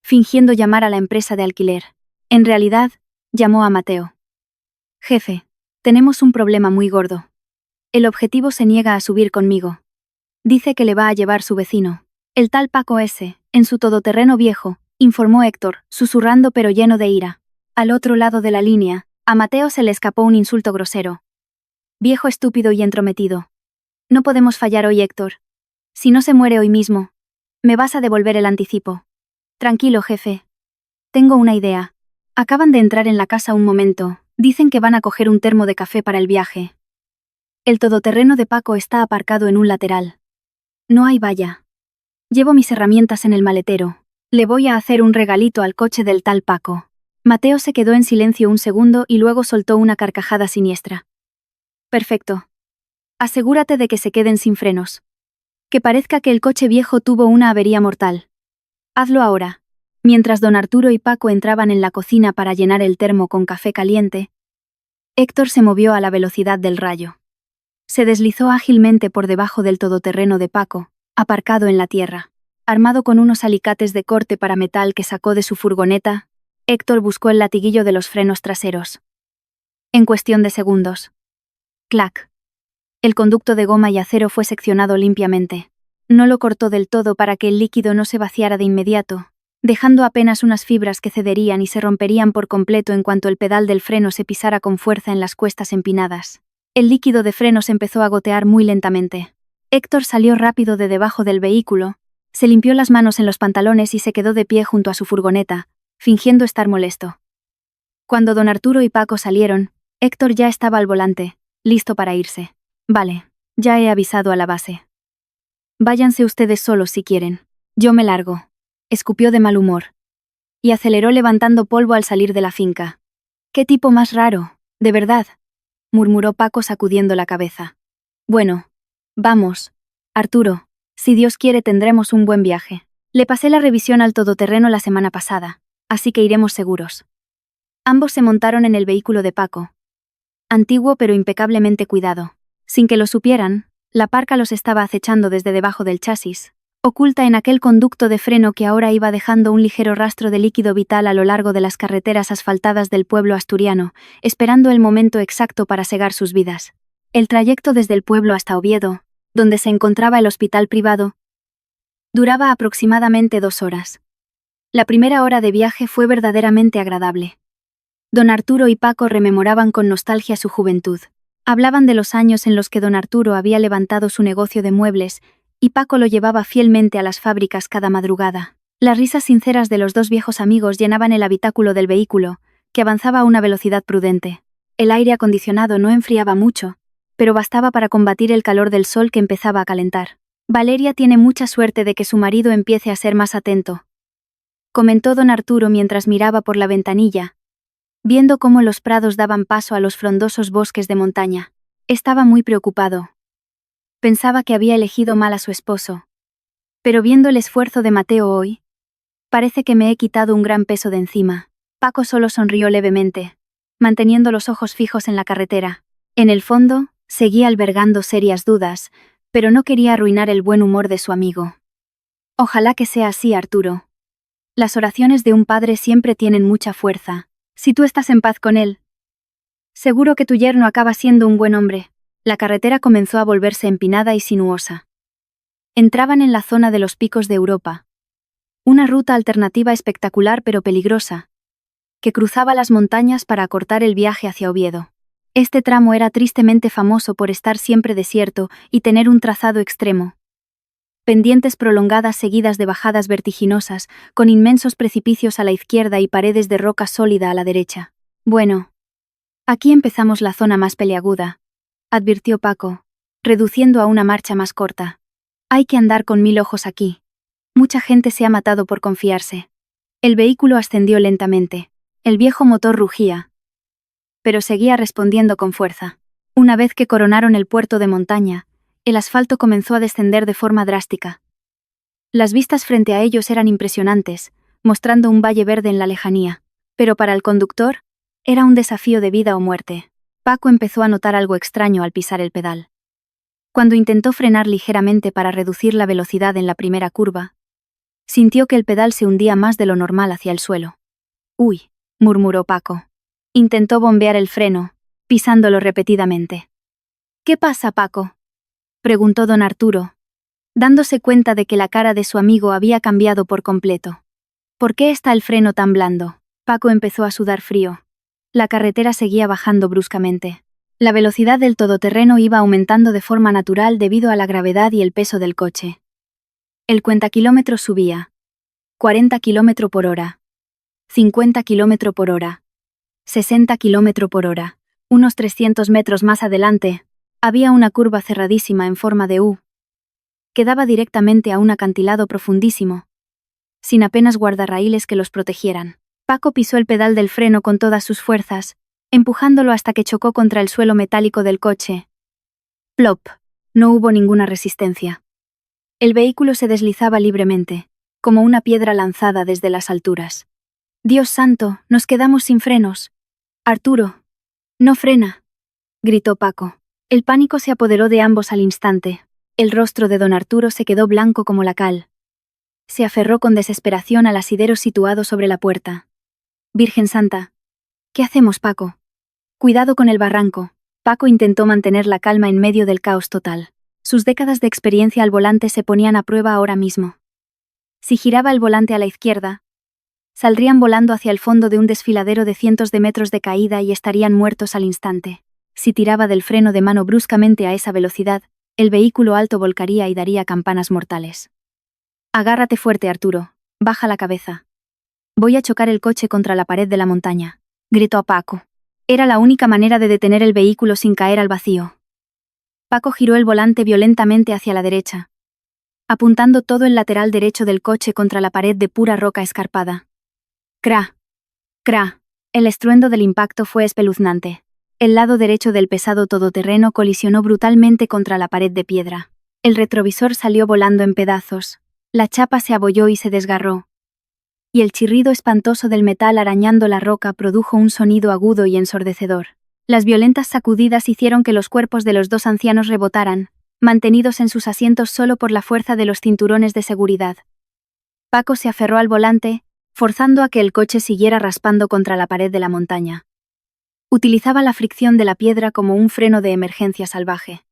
fingiendo llamar a la empresa de alquiler. En realidad, llamó a Mateo. Jefe, tenemos un problema muy gordo. El objetivo se niega a subir conmigo. Dice que le va a llevar su vecino, el tal Paco S., en su todoterreno viejo, informó Héctor, susurrando pero lleno de ira. Al otro lado de la línea, a Mateo se le escapó un insulto grosero. Viejo estúpido y entrometido. No podemos fallar hoy, Héctor. Si no se muere hoy mismo, me vas a devolver el anticipo. Tranquilo, jefe. Tengo una idea. Acaban de entrar en la casa un momento. Dicen que van a coger un termo de café para el viaje. El todoterreno de Paco está aparcado en un lateral. No hay valla. Llevo mis herramientas en el maletero. Le voy a hacer un regalito al coche del tal Paco. Mateo se quedó en silencio un segundo y luego soltó una carcajada siniestra. Perfecto. Asegúrate de que se queden sin frenos. Que parezca que el coche viejo tuvo una avería mortal. Hazlo ahora. Mientras don Arturo y Paco entraban en la cocina para llenar el termo con café caliente, Héctor se movió a la velocidad del rayo. Se deslizó ágilmente por debajo del todoterreno de Paco, aparcado en la tierra. Armado con unos alicates de corte para metal que sacó de su furgoneta, Héctor buscó el latiguillo de los frenos traseros. En cuestión de segundos. Clac. El conducto de goma y acero fue seccionado limpiamente. No lo cortó del todo para que el líquido no se vaciara de inmediato, dejando apenas unas fibras que cederían y se romperían por completo en cuanto el pedal del freno se pisara con fuerza en las cuestas empinadas. El líquido de frenos empezó a gotear muy lentamente. Héctor salió rápido de debajo del vehículo, se limpió las manos en los pantalones y se quedó de pie junto a su furgoneta, fingiendo estar molesto. Cuando don Arturo y Paco salieron, Héctor ya estaba al volante, listo para irse. Vale, ya he avisado a la base. Váyanse ustedes solos si quieren. Yo me largo. Escupió de mal humor. Y aceleró levantando polvo al salir de la finca. ¡Qué tipo más raro! De verdad, murmuró Paco sacudiendo la cabeza. Bueno, vamos, Arturo, si Dios quiere tendremos un buen viaje. Le pasé la revisión al todoterreno la semana pasada, así que iremos seguros. Ambos se montaron en el vehículo de Paco. Antiguo pero impecablemente cuidado. Sin que lo supieran, la parca los estaba acechando desde debajo del chasis, oculta en aquel conducto de freno que ahora iba dejando un ligero rastro de líquido vital a lo largo de las carreteras asfaltadas del pueblo asturiano, esperando el momento exacto para segar sus vidas. El trayecto desde el pueblo hasta Oviedo, donde se encontraba el hospital privado, duraba aproximadamente 2 horas. La primera hora de viaje fue verdaderamente agradable. Don Arturo y Paco rememoraban con nostalgia su juventud. Hablaban de los años en los que don Arturo había levantado su negocio de muebles, y Paco lo llevaba fielmente a las fábricas cada madrugada. Las risas sinceras de los dos viejos amigos llenaban el habitáculo del vehículo, que avanzaba a una velocidad prudente. El aire acondicionado no enfriaba mucho, pero bastaba para combatir el calor del sol que empezaba a calentar. Valeria tiene mucha suerte de que su marido empiece a ser más atento, comentó don Arturo mientras miraba por la ventanilla, viendo cómo los prados daban paso a los frondosos bosques de montaña. Estaba muy preocupado. Pensaba que había elegido mal a su esposo. Pero viendo el esfuerzo de Mateo hoy, parece que me he quitado un gran peso de encima. Paco solo sonrió levemente, manteniendo los ojos fijos en la carretera. En el fondo, seguía albergando serias dudas, pero no quería arruinar el buen humor de su amigo. Ojalá que sea así, Arturo. Las oraciones de un padre siempre tienen mucha fuerza. Si tú estás en paz con él, seguro que tu yerno acaba siendo un buen hombre. La carretera comenzó a volverse empinada y sinuosa. Entraban en la zona de los picos de Europa. Una ruta alternativa espectacular pero peligrosa, que cruzaba las montañas para acortar el viaje hacia Oviedo. Este tramo era tristemente famoso por estar siempre desierto y tener un trazado extremo. Pendientes prolongadas seguidas de bajadas vertiginosas, con inmensos precipicios a la izquierda y paredes de roca sólida a la derecha. Bueno, aquí empezamos la zona más peliaguda, advirtió Paco, reduciendo a una marcha más corta. Hay que andar con 1000 ojos aquí. Mucha gente se ha matado por confiarse. El vehículo ascendió lentamente. El viejo motor rugía, pero seguía respondiendo con fuerza. Una vez que coronaron el puerto de montaña, el asfalto comenzó a descender de forma drástica. Las vistas frente a ellos eran impresionantes, mostrando un valle verde en la lejanía, pero para el conductor, era un desafío de vida o muerte. Paco empezó a notar algo extraño al pisar el pedal. Cuando intentó frenar ligeramente para reducir la velocidad en la primera curva, sintió que el pedal se hundía más de lo normal hacia el suelo. «Uy», murmuró Paco. Intentó bombear el freno, pisándolo repetidamente. «¿Qué pasa, Paco?», preguntó don Arturo, dándose cuenta de que la cara de su amigo había cambiado por completo. «¿Por qué está el freno tan blando?». Paco empezó a sudar frío. La carretera seguía bajando bruscamente. La velocidad del todoterreno iba aumentando de forma natural debido a la gravedad y el peso del coche. El cuentakilómetros subía. 40 km por hora. 50 km por hora. 60 km por hora. Unos 300 metros más adelante, había una curva cerradísima en forma de U, que daba directamente a un acantilado profundísimo, sin apenas guardarraíles que los protegieran. Paco pisó el pedal del freno con todas sus fuerzas, empujándolo hasta que chocó contra el suelo metálico del coche. Plop. No hubo ninguna resistencia. El vehículo se deslizaba libremente, como una piedra lanzada desde las alturas. «Dios santo, nos quedamos sin frenos». «Arturo, no frena», gritó Paco. El pánico se apoderó de ambos al instante. El rostro de don Arturo se quedó blanco como la cal. Se aferró con desesperación al asidero situado sobre la puerta. «Virgen Santa. ¿Qué hacemos, Paco?» «Cuidado con el barranco». Paco intentó mantener la calma en medio del caos total. Sus décadas de experiencia al volante se ponían a prueba ahora mismo. Si giraba el volante a la izquierda, saldrían volando hacia el fondo de un desfiladero de cientos de metros de caída y estarían muertos al instante. Si tiraba del freno de mano bruscamente a esa velocidad, el vehículo alto volcaría y daría campanas mortales. Agárrate fuerte, Arturo. Baja la cabeza. Voy a chocar el coche contra la pared de la montaña, gritó a Paco. Era la única manera de detener el vehículo sin caer al vacío. Paco giró el volante violentamente hacia la derecha, apuntando todo el lateral derecho del coche contra la pared de pura roca escarpada. ¡Cra! ¡Cra! El estruendo del impacto fue espeluznante. El lado derecho del pesado todoterreno colisionó brutalmente contra la pared de piedra. El retrovisor salió volando en pedazos. La chapa se abolló y se desgarró. Y el chirrido espantoso del metal arañando la roca produjo un sonido agudo y ensordecedor. Las violentas sacudidas hicieron que los cuerpos de los dos ancianos rebotaran, mantenidos en sus asientos solo por la fuerza de los cinturones de seguridad. Paco se aferró al volante, forzando a que el coche siguiera raspando contra la pared de la montaña. Utilizaba la fricción de la piedra como un freno de emergencia salvaje.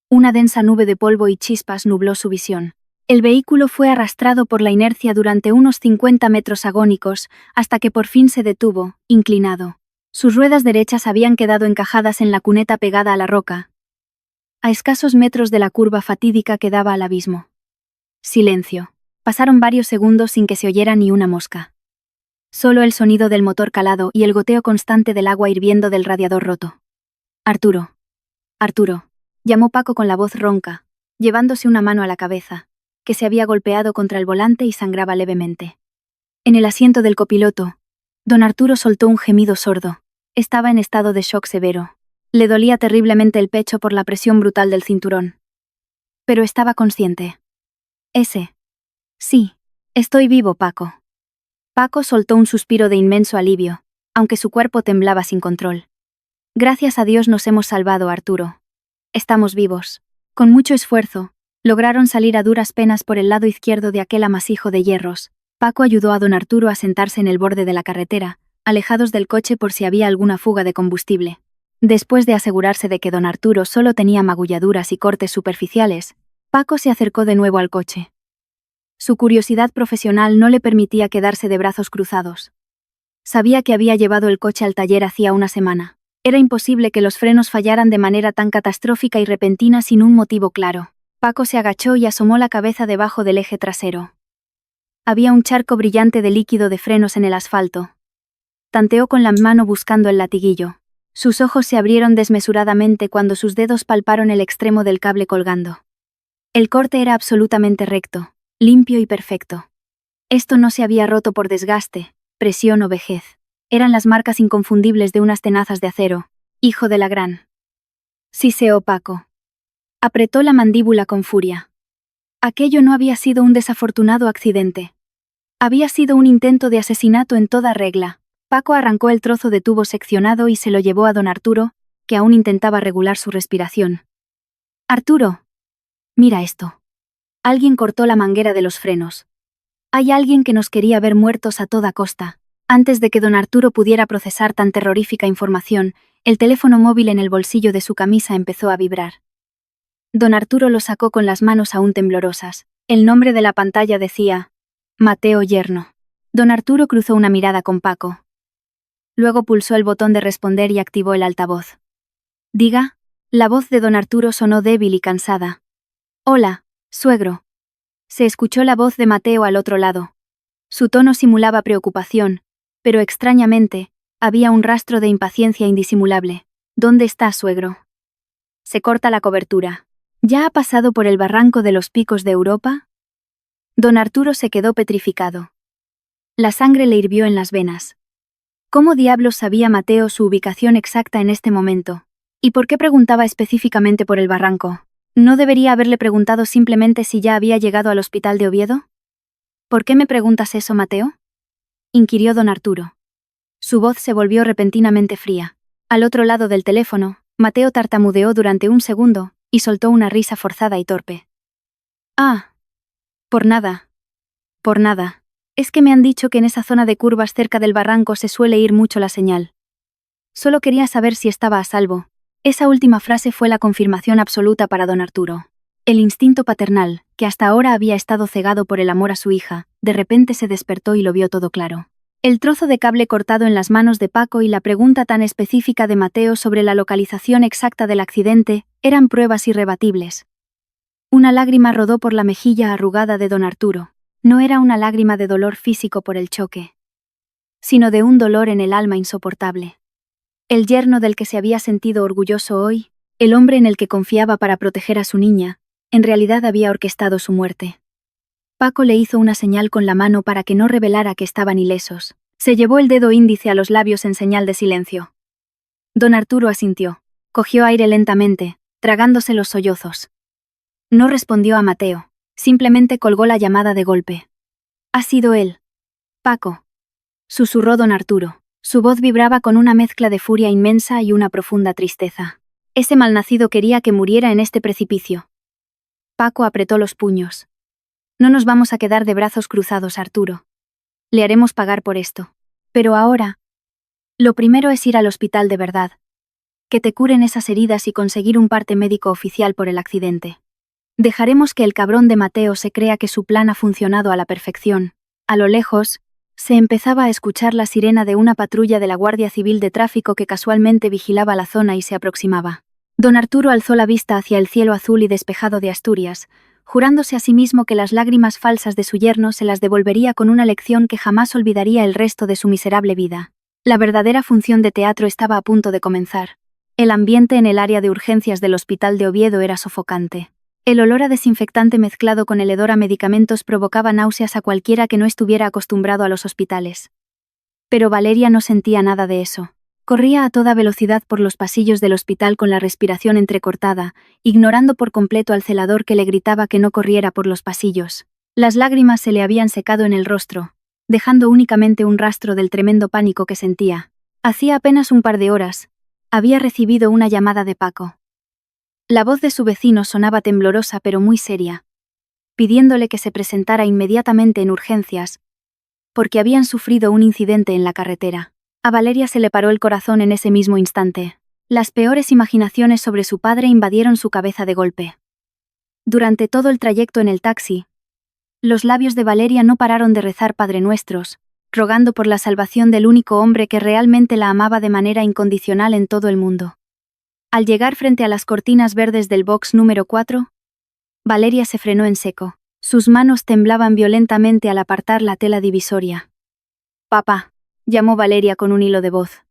Una densa nube de polvo y chispas nubló su visión. El vehículo fue arrastrado por la inercia durante unos 50 metros agónicos, hasta que por fin se detuvo, inclinado. Sus ruedas derechas habían quedado encajadas en la cuneta pegada a la roca, a escasos metros de la curva fatídica que daba al abismo. Silencio. Pasaron varios segundos sin que se oyera ni una mosca. Solo el sonido del motor calado y el goteo constante del agua hirviendo del radiador roto. Arturo. Arturo. Llamó Paco con la voz ronca, llevándose una mano a la cabeza, que se había golpeado contra el volante y sangraba levemente. En el asiento del copiloto, don Arturo soltó un gemido sordo. Estaba en estado de shock severo. Le dolía terriblemente el pecho por la presión brutal del cinturón. Pero estaba consciente. Sí, estoy vivo, Paco. Paco soltó un suspiro de inmenso alivio, aunque su cuerpo temblaba sin control. Gracias a Dios nos hemos salvado, Arturo. Estamos vivos. Con mucho esfuerzo, lograron salir a duras penas por el lado izquierdo de aquel amasijo de hierros. Paco ayudó a don Arturo a sentarse en el borde de la carretera, alejados del coche por si había alguna fuga de combustible. Después de asegurarse de que don Arturo solo tenía magulladuras y cortes superficiales, Paco se acercó de nuevo al coche. Su curiosidad profesional no le permitía quedarse de brazos cruzados. Sabía que había llevado el coche al taller hacía una semana. Era imposible que los frenos fallaran de manera tan catastrófica y repentina sin un motivo claro. Paco se agachó y asomó la cabeza debajo del eje trasero. Había un charco brillante de líquido de frenos en el asfalto. Tanteó con la mano buscando el latiguillo. Sus ojos se abrieron desmesuradamente cuando sus dedos palparon el extremo del cable colgando. El corte era absolutamente recto, limpio y perfecto. Esto no se había roto por desgaste, presión o vejez. Eran las marcas inconfundibles de unas tenazas de acero. Hijo de la gran. Siseó Paco. Apretó la mandíbula con furia. Aquello no había sido un desafortunado accidente. Había sido un intento de asesinato en toda regla. Paco arrancó el trozo de tubo seccionado y se lo llevó a don Arturo, que aún intentaba regular su respiración. Arturo. Mira esto. Alguien cortó la manguera de los frenos. Hay alguien que nos quería ver muertos a toda costa. Antes de que don Arturo pudiera procesar tan terrorífica información, el teléfono móvil en el bolsillo de su camisa empezó a vibrar. Don Arturo lo sacó con las manos aún temblorosas. El nombre de la pantalla decía: Mateo Yerno. Don Arturo cruzó una mirada con Paco. Luego pulsó el botón de responder y activó el altavoz. Diga. La voz de don Arturo sonó débil y cansada. Hola, suegro. Se escuchó la voz de Mateo al otro lado. Su tono simulaba preocupación, pero extrañamente, había un rastro de impaciencia indisimulable. ¿Dónde está, suegro? Se corta la cobertura. ¿Ya ha pasado por el barranco de los Picos de Europa? Don Arturo se quedó petrificado. La sangre le hirvió en las venas. ¿Cómo diablos sabía Mateo su ubicación exacta en este momento? ¿Y por qué preguntaba específicamente por el barranco? ¿No debería haberle preguntado simplemente si ya había llegado al hospital de Oviedo? ¿Por qué me preguntas eso, Mateo? Inquirió don Arturo. Su voz se volvió repentinamente fría. Al otro lado del teléfono, Mateo tartamudeó durante un segundo y soltó una risa forzada y torpe. Ah. Por nada. Por nada. Es que me han dicho que en esa zona de curvas cerca del barranco se suele ir mucho la señal. Solo quería saber si estaba a salvo. Esa última frase fue la confirmación absoluta para don Arturo. El instinto paternal, que hasta ahora había estado cegado por el amor a su hija, de repente se despertó y lo vio todo claro. El trozo de cable cortado en las manos de Paco y la pregunta tan específica de Mateo sobre la localización exacta del accidente eran pruebas irrebatibles. Una lágrima rodó por la mejilla arrugada de don Arturo. No era una lágrima de dolor físico por el choque, sino de un dolor en el alma insoportable. El yerno del que se había sentido orgulloso hoy, el hombre en el que confiaba para proteger a su niña, en realidad había orquestado su muerte. Paco le hizo una señal con la mano para que no revelara que estaban ilesos. Se llevó el dedo índice a los labios en señal de silencio. Don Arturo asintió. Cogió aire lentamente, tragándose los sollozos. No respondió a Mateo, simplemente colgó la llamada de golpe. «Ha sido él. Paco», susurró don Arturo. Su voz vibraba con una mezcla de furia inmensa y una profunda tristeza. Ese malnacido quería que muriera en este precipicio. Paco apretó los puños. «No nos vamos a quedar de brazos cruzados, Arturo. Le haremos pagar por esto. Pero ahora, lo primero es ir al hospital de verdad. Que te curen esas heridas y conseguir un parte médico oficial por el accidente. Dejaremos que el cabrón de Mateo se crea que su plan ha funcionado a la perfección». A lo lejos, se empezaba a escuchar la sirena de una patrulla de la Guardia Civil de Tráfico que casualmente vigilaba la zona y se aproximaba. Don Arturo alzó la vista hacia el cielo azul y despejado de Asturias, jurándose a sí mismo que las lágrimas falsas de su yerno se las devolvería con una lección que jamás olvidaría el resto de su miserable vida. La verdadera función de teatro estaba a punto de comenzar. El ambiente en el área de urgencias del hospital de Oviedo era sofocante. El olor a desinfectante mezclado con el hedor a medicamentos provocaba náuseas a cualquiera que no estuviera acostumbrado a los hospitales. Pero Valeria no sentía nada de eso. Corría a toda velocidad por los pasillos del hospital con la respiración entrecortada, ignorando por completo al celador que le gritaba que no corriera por los pasillos. Las lágrimas se le habían secado en el rostro, dejando únicamente un rastro del tremendo pánico que sentía. Hacía apenas un par de horas, había recibido una llamada de Paco. La voz de su vecino sonaba temblorosa pero muy seria, pidiéndole que se presentara inmediatamente en urgencias, porque habían sufrido un incidente en la carretera. A Valeria se le paró el corazón en ese mismo instante. Las peores imaginaciones sobre su padre invadieron su cabeza de golpe. Durante todo el trayecto en el taxi, los labios de Valeria no pararon de rezar Padre Nuestros, rogando por la salvación del único hombre que realmente la amaba de manera incondicional en todo el mundo. Al llegar frente a las cortinas verdes del box número 4, Valeria se frenó en seco. Sus manos temblaban violentamente al apartar la tela divisoria. «Papá», llamó Valeria con un hilo de voz.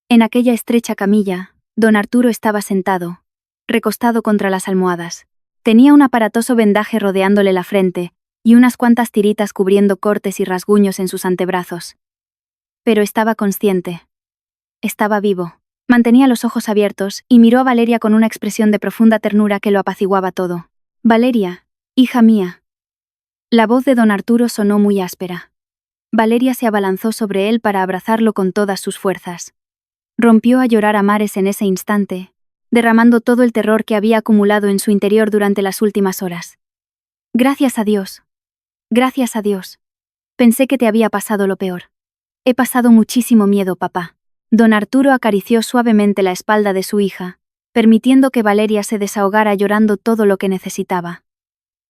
En aquella estrecha camilla, don Arturo estaba sentado, recostado contra las almohadas. Tenía un aparatoso vendaje rodeándole la frente, y unas cuantas tiritas cubriendo cortes y rasguños en sus antebrazos. Pero estaba consciente. Estaba vivo. Mantenía los ojos abiertos y miró a Valeria con una expresión de profunda ternura que lo apaciguaba todo. «Valeria, hija mía». La voz de don Arturo sonó muy áspera. Valeria se abalanzó sobre él para abrazarlo con todas sus fuerzas. Rompió a llorar a mares en ese instante, derramando todo el terror que había acumulado en su interior durante las últimas horas. «Gracias a Dios. Gracias a Dios. Pensé que te había pasado lo peor. He pasado muchísimo miedo, papá». Don Arturo acarició suavemente la espalda de su hija, permitiendo que Valeria se desahogara llorando todo lo que necesitaba.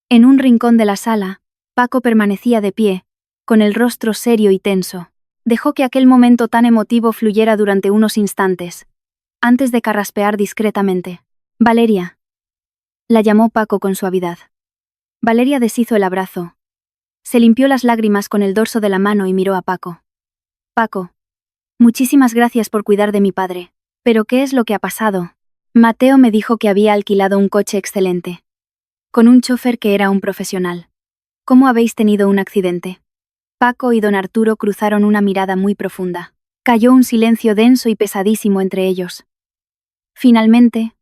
En un rincón de la sala, Paco permanecía de pie, con el rostro serio y tenso. Dejó que aquel momento tan emotivo fluyera durante unos instantes, antes de carraspear discretamente. «Valeria», la llamó Paco con suavidad. Valeria deshizo el abrazo. Se limpió las lágrimas con el dorso de la mano y miró a Paco. «Paco, muchísimas gracias por cuidar de mi padre. ¿Pero qué es lo que ha pasado?» Mateo me dijo que había alquilado un coche excelente, con un chofer que era un profesional. ¿Cómo habéis tenido un accidente?» Paco y don Arturo cruzaron una mirada muy profunda. Cayó un silencio denso y pesadísimo entre ellos. Finalmente,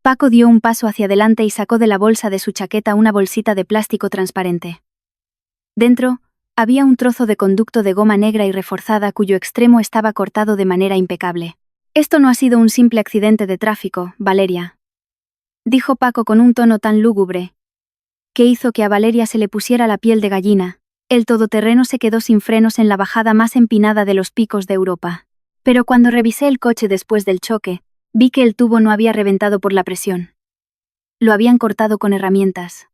Paco dio un paso hacia adelante y sacó de la bolsa de su chaqueta una bolsita de plástico transparente. Dentro, había un trozo de conducto de goma negra y reforzada cuyo extremo estaba cortado de manera impecable. «Esto no ha sido un simple accidente de tráfico, Valeria», dijo Paco con un tono tan lúgubre, que hizo que a Valeria se le pusiera la piel de gallina. El todoterreno se quedó sin frenos en la bajada más empinada de los picos de Europa. Pero cuando revisé el coche después del choque, vi que el tubo no había reventado por la presión. Lo habían cortado con herramientas.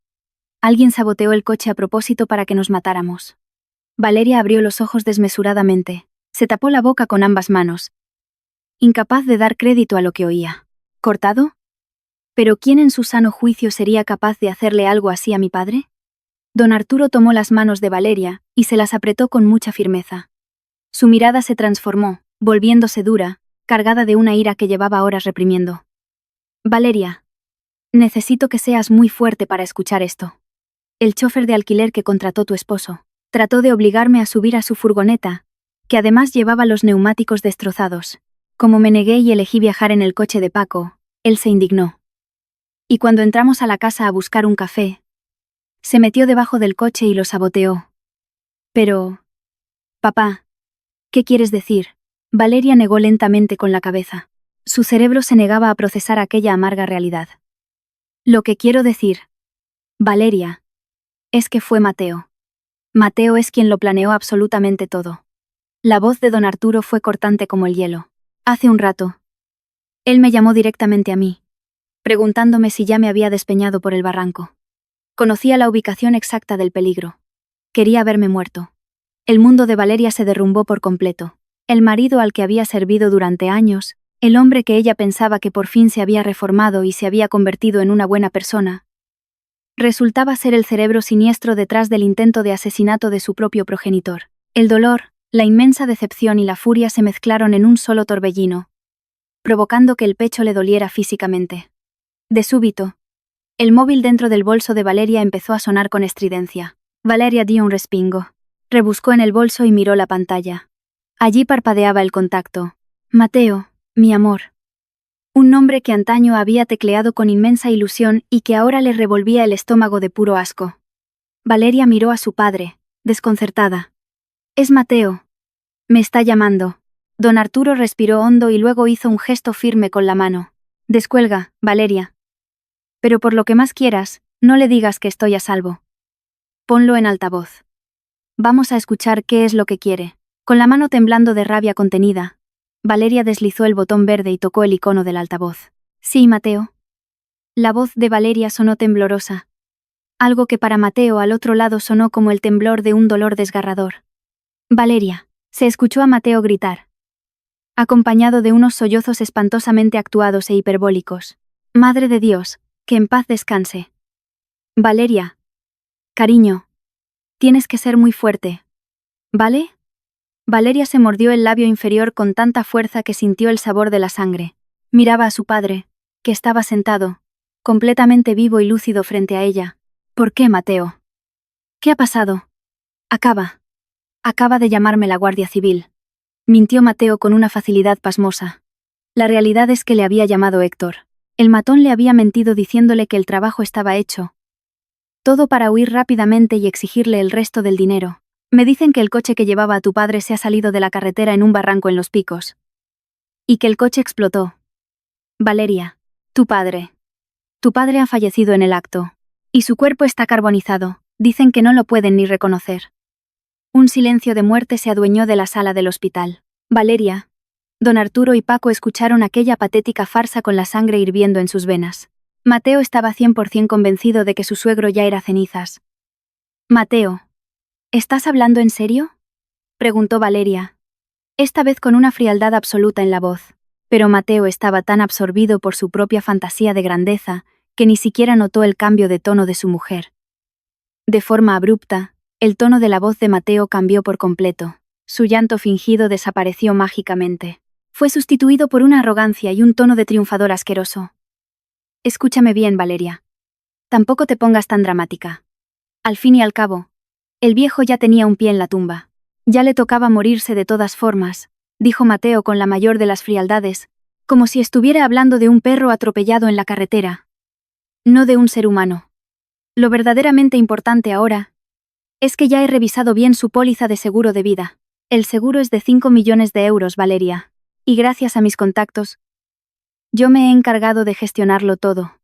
Alguien saboteó el coche a propósito para que nos matáramos. Valeria abrió los ojos desmesuradamente. Se tapó la boca con ambas manos, incapaz de dar crédito a lo que oía. ¿Cortado? ¿Pero quién en su sano juicio sería capaz de hacerle algo así a mi padre? Don Arturo tomó las manos de Valeria y se las apretó con mucha firmeza. Su mirada se transformó, volviéndose dura, cargada de una ira que llevaba horas reprimiendo. Valeria, necesito que seas muy fuerte para escuchar esto. El chofer de alquiler que contrató tu esposo trató de obligarme a subir a su furgoneta, que además llevaba los neumáticos destrozados. Como me negué y elegí viajar en el coche de Paco, él se indignó. Y cuando entramos a la casa a buscar un café, se metió debajo del coche y lo saboteó. Pero... Papá, ¿qué quieres decir? Valeria negó lentamente con la cabeza. Su cerebro se negaba a procesar aquella amarga realidad. Lo que quiero decir, Valeria, es que fue Mateo. Mateo es quien lo planeó absolutamente todo. La voz de don Arturo fue cortante como el hielo. Hace un rato. Él me llamó directamente a mí, preguntándome si ya me había despeñado por el barranco. Conocía la ubicación exacta del peligro. Quería verme muerto. El mundo de Valeria se derrumbó por completo. El marido al que había servido durante años, el hombre que ella pensaba que por fin se había reformado y se había convertido en una buena persona, resultaba ser el cerebro siniestro detrás del intento de asesinato de su propio progenitor. El dolor, la inmensa decepción y la furia se mezclaron en un solo torbellino, provocando que el pecho le doliera físicamente. De súbito, el móvil dentro del bolso de Valeria empezó a sonar con estridencia. Valeria dio un respingo. Rebuscó en el bolso y miró la pantalla. Allí parpadeaba el contacto. Mateo, mi amor. Un nombre que antaño había tecleado con inmensa ilusión y que ahora le revolvía el estómago de puro asco. Valeria miró a su padre, desconcertada. Es Mateo. Me está llamando. Don Arturo respiró hondo y luego hizo un gesto firme con la mano. Descuelga, Valeria. Pero por lo que más quieras, no le digas que estoy a salvo. Ponlo en altavoz. Vamos a escuchar qué es lo que quiere. Con la mano temblando de rabia contenida, Valeria deslizó el botón verde y tocó el icono del altavoz. Sí, Mateo. La voz de Valeria sonó temblorosa. Algo que para Mateo al otro lado sonó como el temblor de un dolor desgarrador. Valeria. Se escuchó a Mateo gritar, acompañado de unos sollozos espantosamente actuados e hiperbólicos. Madre de Dios, que en paz descanse. Valeria. Cariño. Tienes que ser muy fuerte. ¿Vale? Valeria se mordió el labio inferior con tanta fuerza que sintió el sabor de la sangre. Miraba a su padre, que estaba sentado, completamente vivo y lúcido frente a ella. ¿Por qué, Mateo? ¿Qué ha pasado? Acaba de llamarme la Guardia Civil. Mintió Mateo con una facilidad pasmosa. La realidad es que le había llamado Héctor. El matón le había mentido diciéndole que el trabajo estaba hecho. Todo para huir rápidamente y exigirle el resto del dinero. Me dicen que el coche que llevaba a tu padre se ha salido de la carretera en un barranco en Los Picos. Y que el coche explotó. Valeria, tu padre. Tu padre ha fallecido en el acto. Y su cuerpo está carbonizado. Dicen que no lo pueden ni reconocer. Un silencio de muerte se adueñó de la sala del hospital. Valeria, don Arturo y Paco escucharon aquella patética farsa con la sangre hirviendo en sus venas. Mateo estaba 100% convencido de que su suegro ya era cenizas. Mateo, ¿estás hablando en serio? Preguntó Valeria, esta vez con una frialdad absoluta en la voz. Pero Mateo estaba tan absorbido por su propia fantasía de grandeza que ni siquiera notó el cambio de tono de su mujer. De forma abrupta, el tono de la voz de Mateo cambió por completo. Su llanto fingido desapareció mágicamente. Fue sustituido por una arrogancia y un tono de triunfador asqueroso. Escúchame bien, Valeria. Tampoco te pongas tan dramática. Al fin y al cabo, el viejo ya tenía un pie en la tumba. Ya le tocaba morirse de todas formas, dijo Mateo con la mayor de las frialdades, como si estuviera hablando de un perro atropellado en la carretera. No de un ser humano. Lo verdaderamente importante ahora es que ya he revisado bien su póliza de seguro de vida. El seguro es de 5 millones de euros, Valeria. Y gracias a mis contactos, yo me he encargado de gestionarlo todo.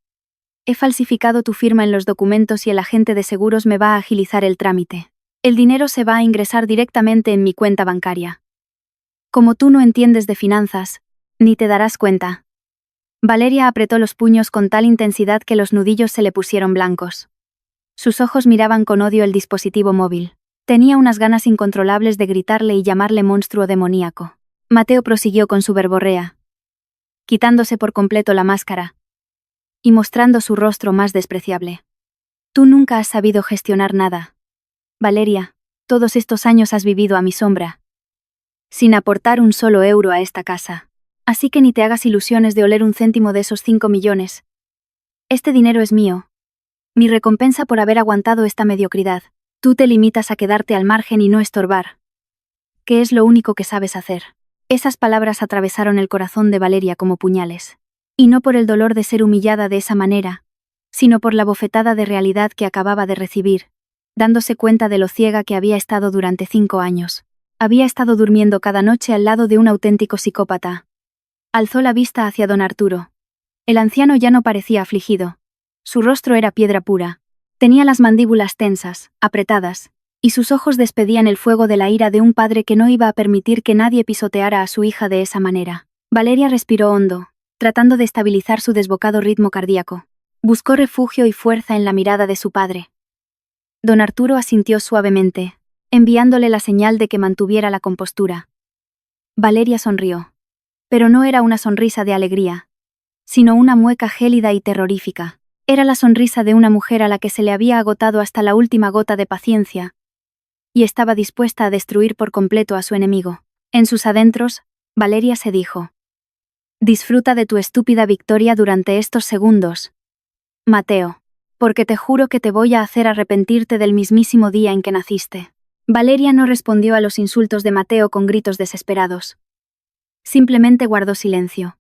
He falsificado tu firma en los documentos y el agente de seguros me va a agilizar el trámite. El dinero se va a ingresar directamente en mi cuenta bancaria. Como tú no entiendes de finanzas, ni te darás cuenta. Valeria apretó los puños con tal intensidad que los nudillos se le pusieron blancos. Sus ojos miraban con odio el dispositivo móvil. Tenía unas ganas incontrolables de gritarle y llamarle monstruo demoníaco. Mateo prosiguió con su verborrea, quitándose por completo la máscara y mostrando su rostro más despreciable. Tú nunca has sabido gestionar nada. Valeria, todos estos años has vivido a mi sombra, sin aportar un solo euro a esta casa. Así que ni te hagas ilusiones de oler un céntimo de esos 5 millones. Este dinero es mío. Mi recompensa por haber aguantado esta mediocridad. Tú te limitas a quedarte al margen y no estorbar. ¿Qué es lo único que sabes hacer? Esas palabras atravesaron el corazón de Valeria como puñales. Y no por el dolor de ser humillada de esa manera, sino por la bofetada de realidad que acababa de recibir, dándose cuenta de lo ciega que había estado durante 5 años. Había estado durmiendo cada noche al lado de un auténtico psicópata. Alzó la vista hacia don Arturo. El anciano ya no parecía afligido. Su rostro era piedra pura. Tenía las mandíbulas tensas, apretadas, y sus ojos despedían el fuego de la ira de un padre que no iba a permitir que nadie pisoteara a su hija de esa manera. Valeria respiró hondo, tratando de estabilizar su desbocado ritmo cardíaco. Buscó refugio y fuerza en la mirada de su padre. Don Arturo asintió suavemente, enviándole la señal de que mantuviera la compostura. Valeria sonrió. Pero no era una sonrisa de alegría, sino una mueca gélida y terrorífica. Era la sonrisa de una mujer a la que se le había agotado hasta la última gota de paciencia, y estaba dispuesta a destruir por completo a su enemigo. En sus adentros, Valeria se dijo: disfruta de tu estúpida victoria durante estos segundos, Mateo, porque te juro que te voy a hacer arrepentirte del mismísimo día en que naciste. Valeria no respondió a los insultos de Mateo con gritos desesperados. Simplemente guardó silencio.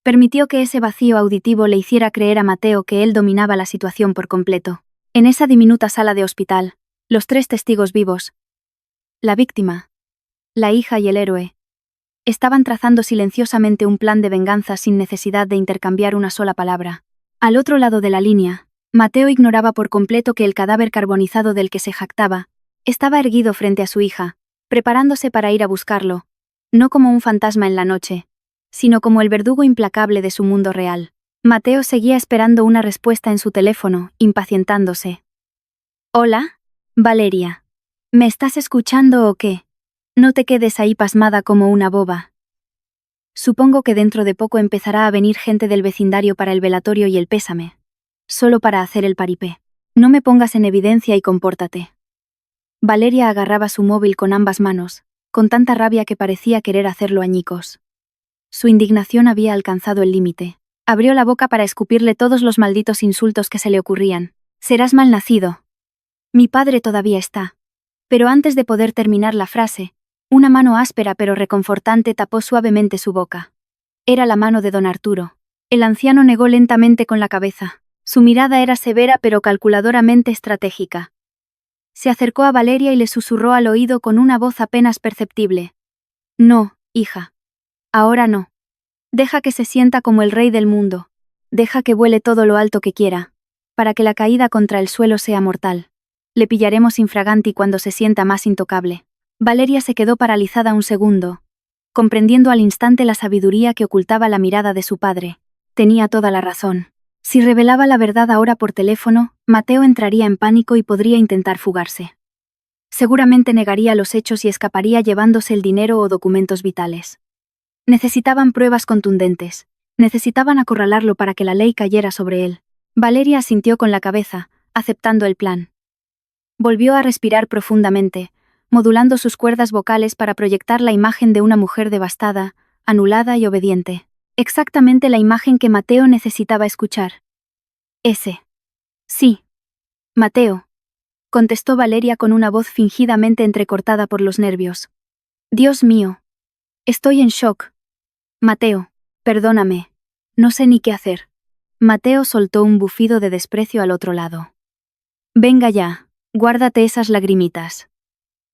Permitió que ese vacío auditivo le hiciera creer a Mateo que él dominaba la situación por completo. En esa diminuta sala de hospital, los 3 testigos vivos, la víctima, la hija y el héroe, estaban trazando silenciosamente un plan de venganza sin necesidad de intercambiar una sola palabra. Al otro lado de la línea, Mateo ignoraba por completo que el cadáver carbonizado del que se jactaba estaba erguido frente a su hija, preparándose para ir a buscarlo, no como un fantasma en la noche, sino como el verdugo implacable de su mundo real. Mateo seguía esperando una respuesta en su teléfono, impacientándose. «Hola, Valeria. ¿Me estás escuchando o qué? No te quedes ahí pasmada como una boba. Supongo que dentro de poco empezará a venir gente del vecindario para el velatorio y el pésame. Solo para hacer el paripé. No me pongas en evidencia y compórtate». Valeria agarraba su móvil con ambas manos, con tanta rabia que parecía querer hacerlo añicos. Su indignación había alcanzado el límite. Abrió la boca para escupirle todos los malditos insultos que se le ocurrían. «Serás malnacido. Mi padre todavía está». Pero antes de poder terminar la frase, una mano áspera pero reconfortante tapó suavemente su boca. Era la mano de don Arturo. El anciano negó lentamente con la cabeza. Su mirada era severa pero calculadoramente estratégica. Se acercó a Valeria y le susurró al oído con una voz apenas perceptible: «No, hija. Ahora no. Deja que se sienta como el rey del mundo. Deja que vuele todo lo alto que quiera, para que la caída contra el suelo sea mortal. Le pillaremos infraganti cuando se sienta más intocable». Valeria se quedó paralizada un segundo, comprendiendo al instante la sabiduría que ocultaba la mirada de su padre. Tenía toda la razón. Si revelaba la verdad ahora por teléfono, Mateo entraría en pánico y podría intentar fugarse. Seguramente negaría los hechos y escaparía llevándose el dinero o documentos vitales. Necesitaban pruebas contundentes. Necesitaban acorralarlo para que la ley cayera sobre él. Valeria asintió con la cabeza, aceptando el plan. Volvió a respirar profundamente, modulando sus cuerdas vocales para proyectar la imagen de una mujer devastada, anulada y obediente. Exactamente la imagen que Mateo necesitaba escuchar. «Ese. Sí. Mateo», contestó Valeria con una voz fingidamente entrecortada por los nervios. «Dios mío. Estoy en shock. Mateo, perdóname. No sé ni qué hacer». Mateo soltó un bufido de desprecio al otro lado. «Venga ya, guárdate esas lagrimitas.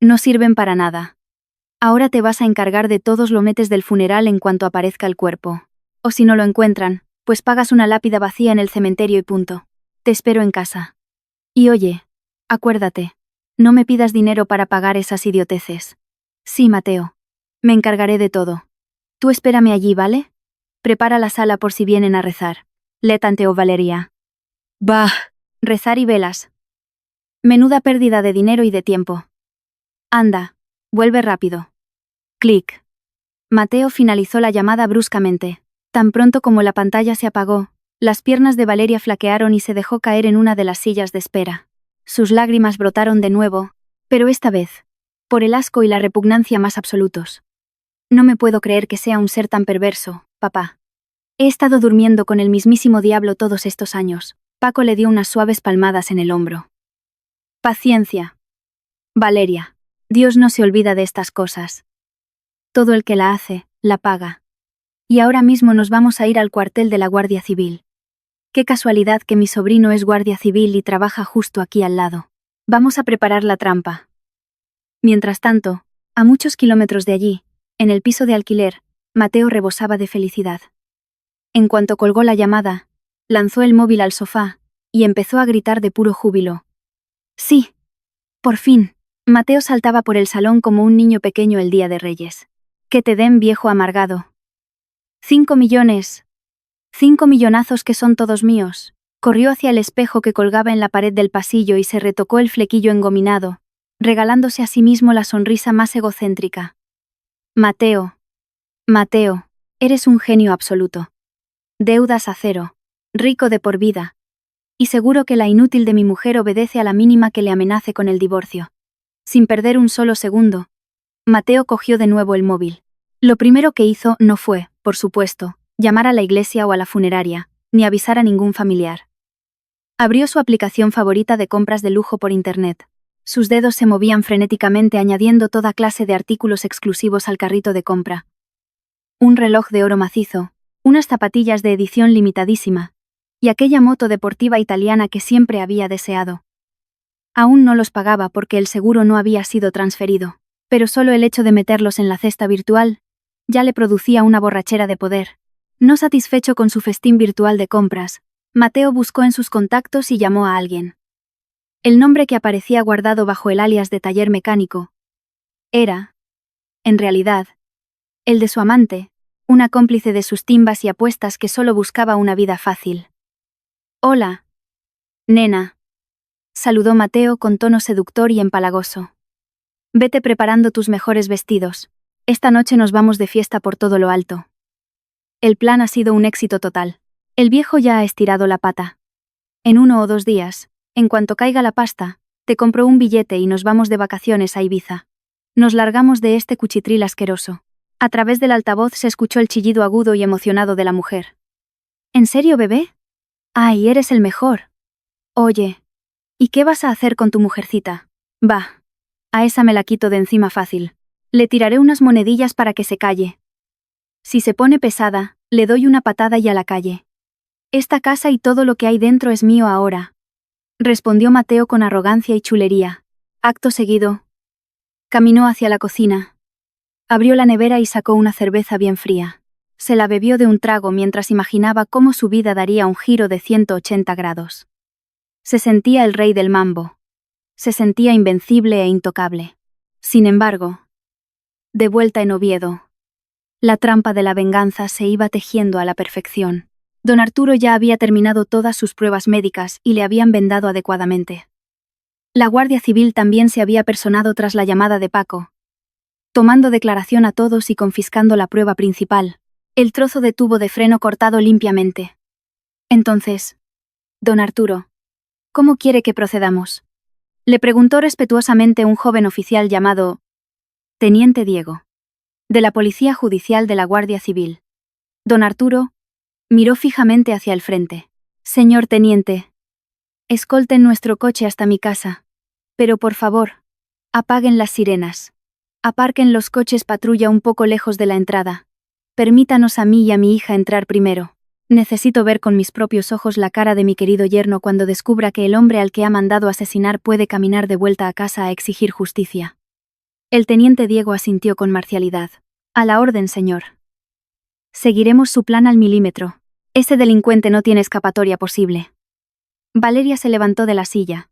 No sirven para nada. Ahora te vas a encargar de todos los lometes del funeral en cuanto aparezca el cuerpo. O si no lo encuentran, pues pagas una lápida vacía en el cementerio y punto. Te espero en casa. Y oye, acuérdate, no me pidas dinero para pagar esas idioteces». «Sí, Mateo. Me encargaré de todo. Tú espérame allí, ¿vale? Prepara la sala por si vienen a rezar. Le tanteó Valeria. Bah. Rezar y velas. Menuda pérdida de dinero y de tiempo. Anda, vuelve rápido. Clic. Mateo finalizó la llamada bruscamente. Tan pronto como la pantalla se apagó, las piernas de Valeria flaquearon y se dejó caer en una de las sillas de espera. Sus lágrimas brotaron de nuevo, pero esta vez, por el asco y la repugnancia más absolutos. No me puedo creer que sea un ser tan perverso, papá. He estado durmiendo con el mismísimo diablo todos estos años. Paco le dio unas suaves palmadas en el hombro. Paciencia. Valeria, Dios no se olvida de estas cosas. Todo el que la hace, la paga. Y ahora mismo nos vamos a ir al cuartel de la Guardia Civil. Qué casualidad que mi sobrino es guardia civil y trabaja justo aquí al lado. Vamos a preparar la trampa. Mientras tanto, a muchos kilómetros de allí, en el piso de alquiler, Mateo rebosaba de felicidad. En cuanto colgó la llamada, lanzó el móvil al sofá y empezó a gritar de puro júbilo. ¡Sí! ¡Por fin! Mateo saltaba por el salón como un niño pequeño el día de Reyes. ¡Que te den, viejo amargado! 5 millones. 5 millonazos que son todos míos. Corrió hacia el espejo que colgaba en la pared del pasillo y se retocó el flequillo engominado, regalándose a sí mismo la sonrisa más egocéntrica. Mateo. Mateo, eres un genio absoluto. Deudas a cero. Rico de por vida. Y seguro que la inútil de mi mujer obedece a la mínima que le amenace con el divorcio. Sin perder un solo segundo, Mateo cogió de nuevo el móvil. Lo primero que hizo no fue, por supuesto, llamar a la iglesia o a la funeraria, ni avisar a ningún familiar. Abrió su aplicación favorita de compras de lujo por internet. Sus dedos se movían frenéticamente añadiendo toda clase de artículos exclusivos al carrito de compra. Un reloj de oro macizo, unas zapatillas de edición limitadísima, y aquella moto deportiva italiana que siempre había deseado. Aún no los pagaba porque el seguro no había sido transferido, pero solo el hecho de meterlos en la cesta virtual ya le producía una borrachera de poder. No satisfecho con su festín virtual de compras, Mateo buscó en sus contactos y llamó a alguien. El nombre que aparecía guardado bajo el alias de taller mecánico era, en realidad, el de su amante, una cómplice de sus timbas y apuestas que solo buscaba una vida fácil. «Hola, nena», saludó Mateo con tono seductor y empalagoso. «Vete preparando tus mejores vestidos. Esta noche nos vamos de fiesta por todo lo alto». El plan ha sido un éxito total. El viejo ya ha estirado la pata. En 1 o 2 días, en cuanto caiga la pasta, te compro un billete y nos vamos de vacaciones a Ibiza. Nos largamos de este cuchitril asqueroso. A través del altavoz se escuchó el chillido agudo y emocionado de la mujer. ¿En serio, bebé? ¡Ay, eres el mejor! Oye, ¿y qué vas a hacer con tu mujercita? Va, a esa me la quito de encima fácil. Le tiraré unas monedillas para que se calle. Si se pone pesada, le doy una patada y a la calle. Esta casa y todo lo que hay dentro es mío ahora, respondió Mateo con arrogancia y chulería. Acto seguido, caminó hacia la cocina. Abrió la nevera y sacó una cerveza bien fría. Se la bebió de un trago mientras imaginaba cómo su vida daría un giro de 180 grados. Se sentía el rey del mambo. Se sentía invencible e intocable. Sin embargo, de vuelta en Oviedo, la trampa de la venganza se iba tejiendo a la perfección. Don Arturo ya había terminado todas sus pruebas médicas y le habían vendado adecuadamente. La Guardia Civil también se había personado tras la llamada de Paco, tomando declaración a todos y confiscando la prueba principal, el trozo de tubo de freno cortado limpiamente. Entonces, don Arturo, ¿cómo quiere que procedamos?, le preguntó respetuosamente un joven oficial llamado Teniente Diego, de la Policía Judicial de la Guardia Civil. Don Arturo miró fijamente hacia el frente. Señor teniente, escolten nuestro coche hasta mi casa. Pero por favor, apaguen las sirenas. Aparquen los coches patrulla un poco lejos de la entrada. Permítanos a mí y a mi hija entrar primero. Necesito ver con mis propios ojos la cara de mi querido yerno cuando descubra que el hombre al que ha mandado asesinar puede caminar de vuelta a casa a exigir justicia. El teniente Diego asintió con marcialidad. A la orden, señor. Seguiremos su plan al milímetro. Ese delincuente no tiene escapatoria posible. Valeria se levantó de la silla.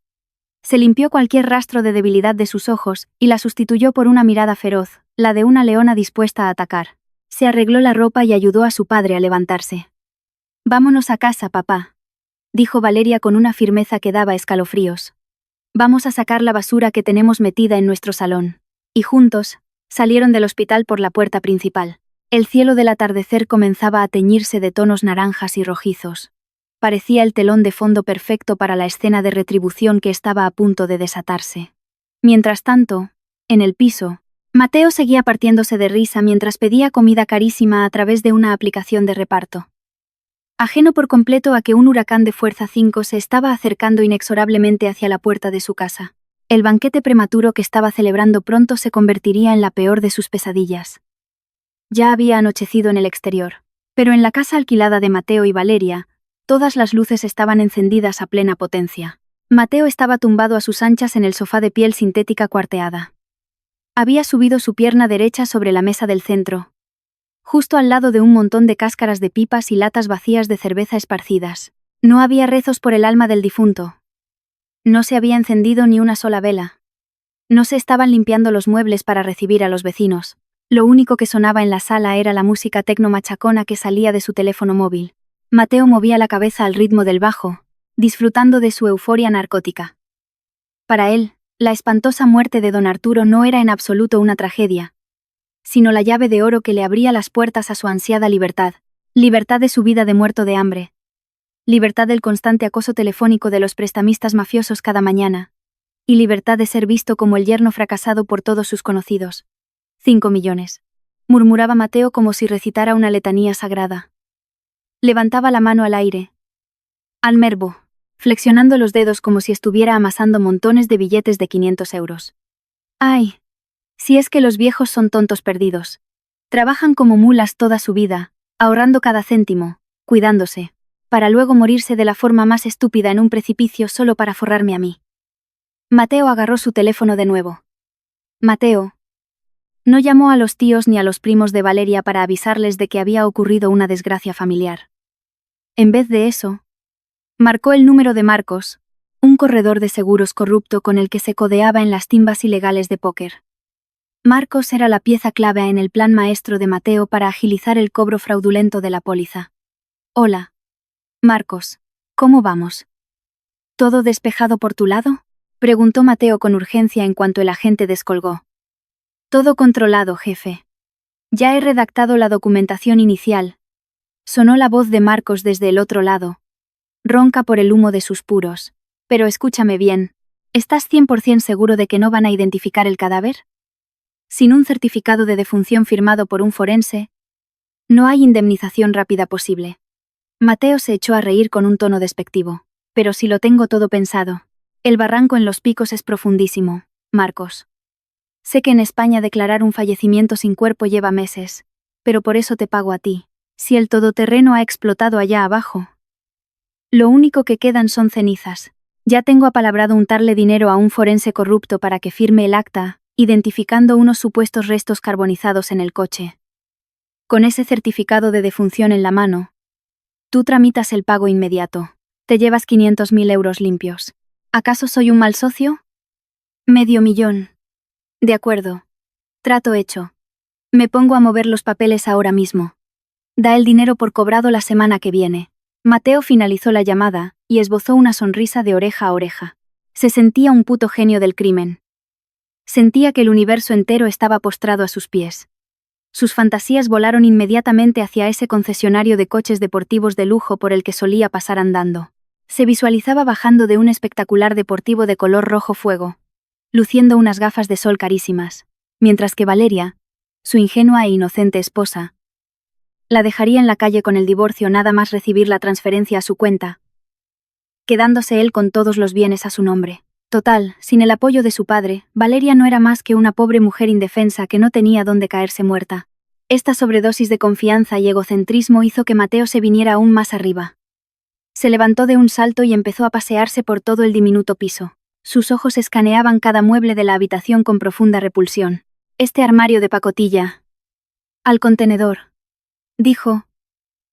Se limpió cualquier rastro de debilidad de sus ojos y la sustituyó por una mirada feroz, la de una leona dispuesta a atacar. Se arregló la ropa y ayudó a su padre a levantarse. «Vámonos a casa, papá», dijo Valeria con una firmeza que daba escalofríos. «Vamos a sacar la basura que tenemos metida en nuestro salón». Y juntos, salieron del hospital por la puerta principal. El cielo del atardecer comenzaba a teñirse de tonos naranjas y rojizos. Parecía el telón de fondo perfecto para la escena de retribución que estaba a punto de desatarse. Mientras tanto, en el piso, Mateo seguía partiéndose de risa mientras pedía comida carísima a través de una aplicación de reparto. Ajeno por completo a que un huracán de fuerza 5 se estaba acercando inexorablemente hacia la puerta de su casa. El banquete prematuro que estaba celebrando pronto se convertiría en la peor de sus pesadillas. Ya había anochecido en el exterior, pero en la casa alquilada de Mateo y Valeria, todas las luces estaban encendidas a plena potencia. Mateo estaba tumbado a sus anchas en el sofá de piel sintética cuarteada. Había subido su pierna derecha sobre la mesa del centro, justo al lado de un montón de cáscaras de pipas y latas vacías de cerveza esparcidas. No había rezos por el alma del difunto. No se había encendido ni una sola vela. No se estaban limpiando los muebles para recibir a los vecinos. Lo único que sonaba en la sala era la música tecno machacona que salía de su teléfono móvil. Mateo movía la cabeza al ritmo del bajo, disfrutando de su euforia narcótica. Para él, la espantosa muerte de don Arturo no era en absoluto una tragedia, sino la llave de oro que le abría las puertas a su ansiada libertad. Libertad de su vida de muerto de hambre. Libertad del constante acoso telefónico de los prestamistas mafiosos cada mañana. Y libertad de ser visto como el yerno fracasado por todos sus conocidos. 5 millones. Murmuraba Mateo como si recitara una letanía sagrada. Levantaba la mano al aire. Al merbo, flexionando los dedos como si estuviera amasando montones de billetes de 500 euros. ¡Ay! Si es que los viejos son tontos perdidos. Trabajan como mulas toda su vida, ahorrando cada céntimo, cuidándose, para luego morirse de la forma más estúpida en un precipicio solo para forrarme a mí. Mateo agarró su teléfono de nuevo. Mateo. No llamó a los tíos ni a los primos de Valeria para avisarles de que había ocurrido una desgracia familiar. En vez de eso, marcó el número de Marcos, un corredor de seguros corrupto con el que se codeaba en las timbas ilegales de póker. Marcos era la pieza clave en el plan maestro de Mateo para agilizar el cobro fraudulento de la póliza. Hola. Marcos, ¿cómo vamos? ¿Todo despejado por tu lado? Preguntó Mateo con urgencia en cuanto el agente descolgó. Todo controlado, jefe. Ya he redactado la documentación inicial. Sonó la voz de Marcos desde el otro lado, ronca por el humo de sus puros. Pero escúchame bien, ¿estás 100% seguro de que no van a identificar el cadáver? Sin un certificado de defunción firmado por un forense, no hay indemnización rápida posible. Mateo se echó a reír con un tono despectivo. Pero si lo tengo todo pensado. El barranco en Los Picos es profundísimo, Marcos. Sé que en España declarar un fallecimiento sin cuerpo lleva meses, pero por eso te pago a ti. Si el todoterreno ha explotado allá abajo, lo único que quedan son cenizas. Ya tengo apalabrado untarle dinero a un forense corrupto para que firme el acta, identificando unos supuestos restos carbonizados en el coche. Con ese certificado de defunción en la mano, tú tramitas el pago inmediato. Te llevas 500.000 euros limpios. ¿Acaso soy un mal socio? $500.000. De acuerdo. Trato hecho. Me pongo a mover los papeles ahora mismo. Da el dinero por cobrado la semana que viene. Mateo finalizó la llamada y esbozó una sonrisa de oreja a oreja. Se sentía un puto genio del crimen. Sentía que el universo entero estaba postrado a sus pies. Sus fantasías volaron inmediatamente hacia ese concesionario de coches deportivos de lujo por el que solía pasar andando. Se visualizaba bajando de un espectacular deportivo de color rojo fuego, luciendo unas gafas de sol carísimas, mientras que Valeria, su ingenua e inocente esposa, la dejaría en la calle con el divorcio nada más recibir la transferencia a su cuenta, quedándose él con todos los bienes a su nombre. Total, sin el apoyo de su padre, Valeria no era más que una pobre mujer indefensa que no tenía dónde caerse muerta. Esta sobredosis de confianza y egocentrismo hizo que Mateo se viniera aún más arriba. Se levantó de un salto y empezó a pasearse por todo el diminuto piso. Sus ojos escaneaban cada mueble de la habitación con profunda repulsión. Este armario de pacotilla. Al contenedor, dijo,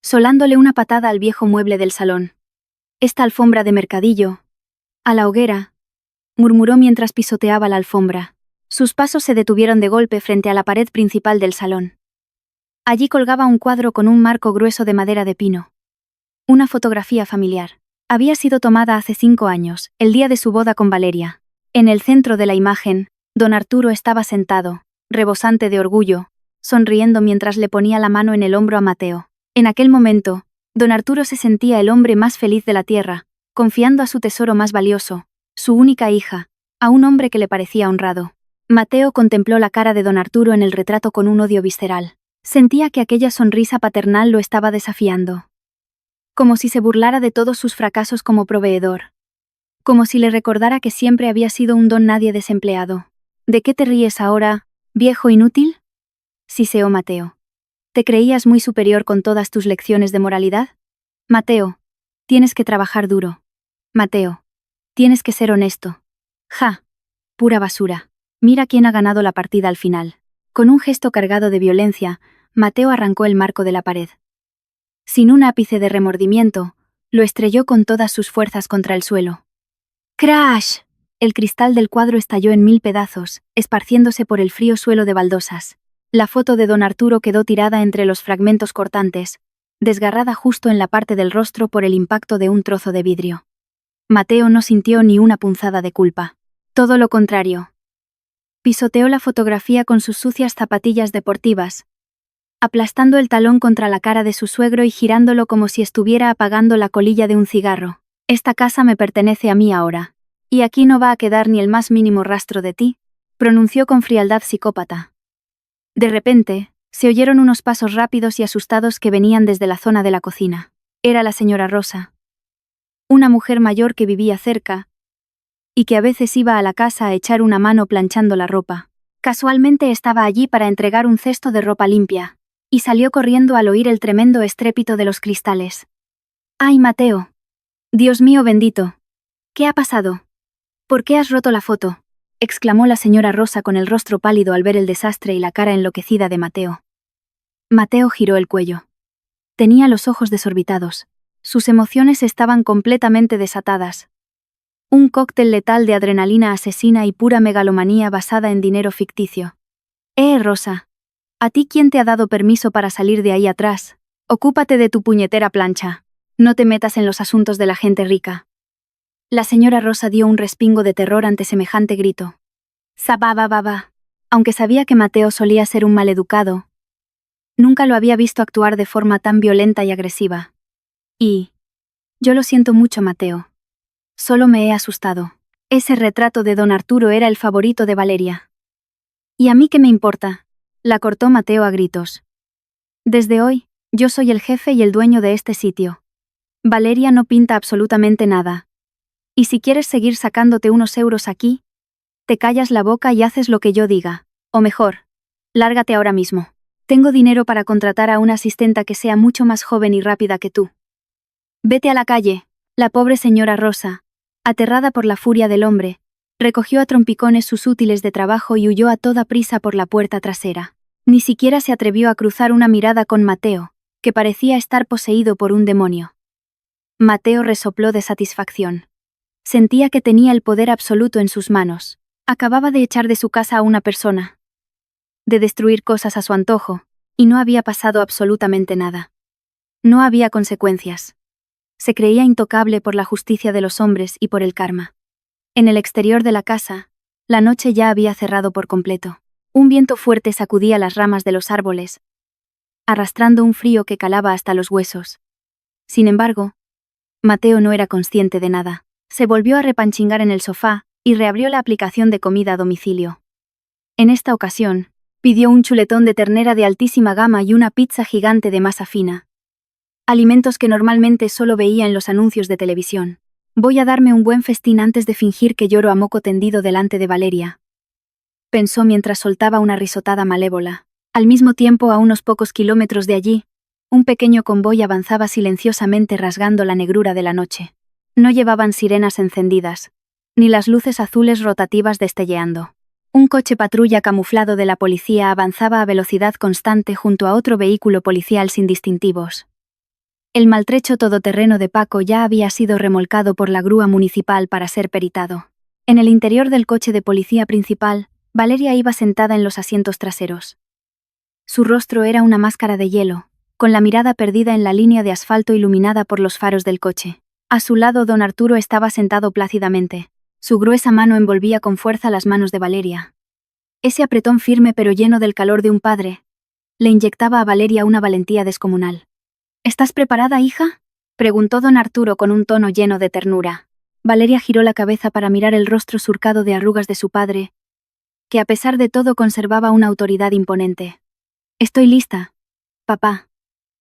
solándole una patada al viejo mueble del salón. Esta alfombra de mercadillo. A la hoguera, murmuró mientras pisoteaba la alfombra. Sus pasos se detuvieron de golpe frente a la pared principal del salón. Allí colgaba un cuadro con un marco grueso de madera de pino. Una fotografía familiar. Había sido tomada hace 5 años, el día de su boda con Valeria. En el centro de la imagen, don Arturo estaba sentado, rebosante de orgullo, sonriendo mientras le ponía la mano en el hombro a Mateo. En aquel momento, don Arturo se sentía el hombre más feliz de la tierra, confiando a su tesoro más valioso, su única hija, a un hombre que le parecía honrado. Mateo contempló la cara de don Arturo en el retrato con un odio visceral. Sentía que aquella sonrisa paternal lo estaba desafiando. Como si se burlara de todos sus fracasos como proveedor. Como si le recordara que siempre había sido un don nadie desempleado. ¿De qué te ríes ahora, viejo inútil? Siseó Mateo. ¿Te creías muy superior con todas tus lecciones de moralidad? Mateo, tienes que trabajar duro. Mateo, tienes que ser honesto. Ja, pura basura. Mira quién ha ganado la partida al final. Con un gesto cargado de violencia, Mateo arrancó el marco de la pared. Sin un ápice de remordimiento, lo estrelló con todas sus fuerzas contra el suelo. ¡Crash! El cristal del cuadro estalló en 1000 pedazos, esparciéndose por el frío suelo de baldosas. La foto de don Arturo quedó tirada entre los fragmentos cortantes, desgarrada justo en la parte del rostro por el impacto de un trozo de vidrio. Mateo no sintió ni una punzada de culpa. Todo lo contrario. Pisoteó la fotografía con sus sucias zapatillas deportivas, aplastando el talón contra la cara de su suegro y girándolo como si estuviera apagando la colilla de un cigarro. Esta casa me pertenece a mí ahora. Y aquí no va a quedar ni el más mínimo rastro de ti, pronunció con frialdad psicópata. De repente, se oyeron unos pasos rápidos y asustados que venían desde la zona de la cocina. Era la señora Rosa. Una mujer mayor que vivía cerca, y que a veces iba a la casa a echar una mano planchando la ropa. Casualmente estaba allí para entregar un cesto de ropa limpia, y salió corriendo al oír el tremendo estrépito de los cristales. ¡Ay, Mateo! Dios mío bendito. ¿Qué ha pasado? ¿Por qué has roto la foto? Exclamó la señora Rosa con el rostro pálido al ver el desastre y la cara enloquecida de Mateo. Mateo giró el cuello. Tenía los ojos desorbitados. Sus emociones estaban completamente desatadas. Un cóctel letal de adrenalina asesina y pura megalomanía basada en dinero ficticio. Rosa. ¿A ti quién te ha dado permiso para salir de ahí atrás? Ocúpate de tu puñetera plancha. No te metas en los asuntos de la gente rica. La señora Rosa dio un respingo de terror ante semejante grito. Sababababa. Aunque sabía que Mateo solía ser un maleducado, nunca lo había visto actuar de forma tan violenta y agresiva. Yo lo siento mucho, Mateo. Solo me he asustado. Ese retrato de don Arturo era el favorito de Valeria. ¿Y a mí qué me importa? La cortó Mateo a gritos. Desde hoy, yo soy el jefe y el dueño de este sitio. Valeria no pinta absolutamente nada. Y si quieres seguir sacándote unos euros aquí, te callas la boca y haces lo que yo diga. O mejor, lárgate ahora mismo. Tengo dinero para contratar a una asistenta que sea mucho más joven y rápida que tú. Vete a la calle. La pobre señora Rosa, aterrada por la furia del hombre, recogió a trompicones sus útiles de trabajo y huyó a toda prisa por la puerta trasera. Ni siquiera se atrevió a cruzar una mirada con Mateo, que parecía estar poseído por un demonio. Mateo resopló de satisfacción. Sentía que tenía el poder absoluto en sus manos. Acababa de echar de su casa a una persona, de destruir cosas a su antojo, y no había pasado absolutamente nada. No había consecuencias. Se creía intocable por la justicia de los hombres y por el karma. En el exterior de la casa, la noche ya había cerrado por completo. Un viento fuerte sacudía las ramas de los árboles, arrastrando un frío que calaba hasta los huesos. Sin embargo, Mateo no era consciente de nada. Se volvió a repanchingar en el sofá y reabrió la aplicación de comida a domicilio. En esta ocasión, pidió un chuletón de ternera de altísima gama y una pizza gigante de masa fina. Alimentos que normalmente solo veía en los anuncios de televisión. Voy a darme un buen festín antes de fingir que lloro a moco tendido delante de Valeria, pensó mientras soltaba una risotada malévola. Al mismo tiempo, a unos pocos kilómetros de allí, un pequeño convoy avanzaba silenciosamente rasgando la negrura de la noche. No llevaban sirenas encendidas, ni las luces azules rotativas destelleando. Un coche patrulla camuflado de la policía avanzaba a velocidad constante junto a otro vehículo policial sin distintivos. El maltrecho todoterreno de Paco ya había sido remolcado por la grúa municipal para ser peritado. En el interior del coche de policía principal, Valeria iba sentada en los asientos traseros. Su rostro era una máscara de hielo, con la mirada perdida en la línea de asfalto iluminada por los faros del coche. A su lado don Arturo estaba sentado plácidamente. Su gruesa mano envolvía con fuerza las manos de Valeria. Ese apretón firme pero lleno del calor de un padre le inyectaba a Valeria una valentía descomunal. ¿Estás preparada, hija?, preguntó don Arturo con un tono lleno de ternura. Valeria giró la cabeza para mirar el rostro surcado de arrugas de su padre, que a pesar de todo conservaba una autoridad imponente. Estoy lista, papá.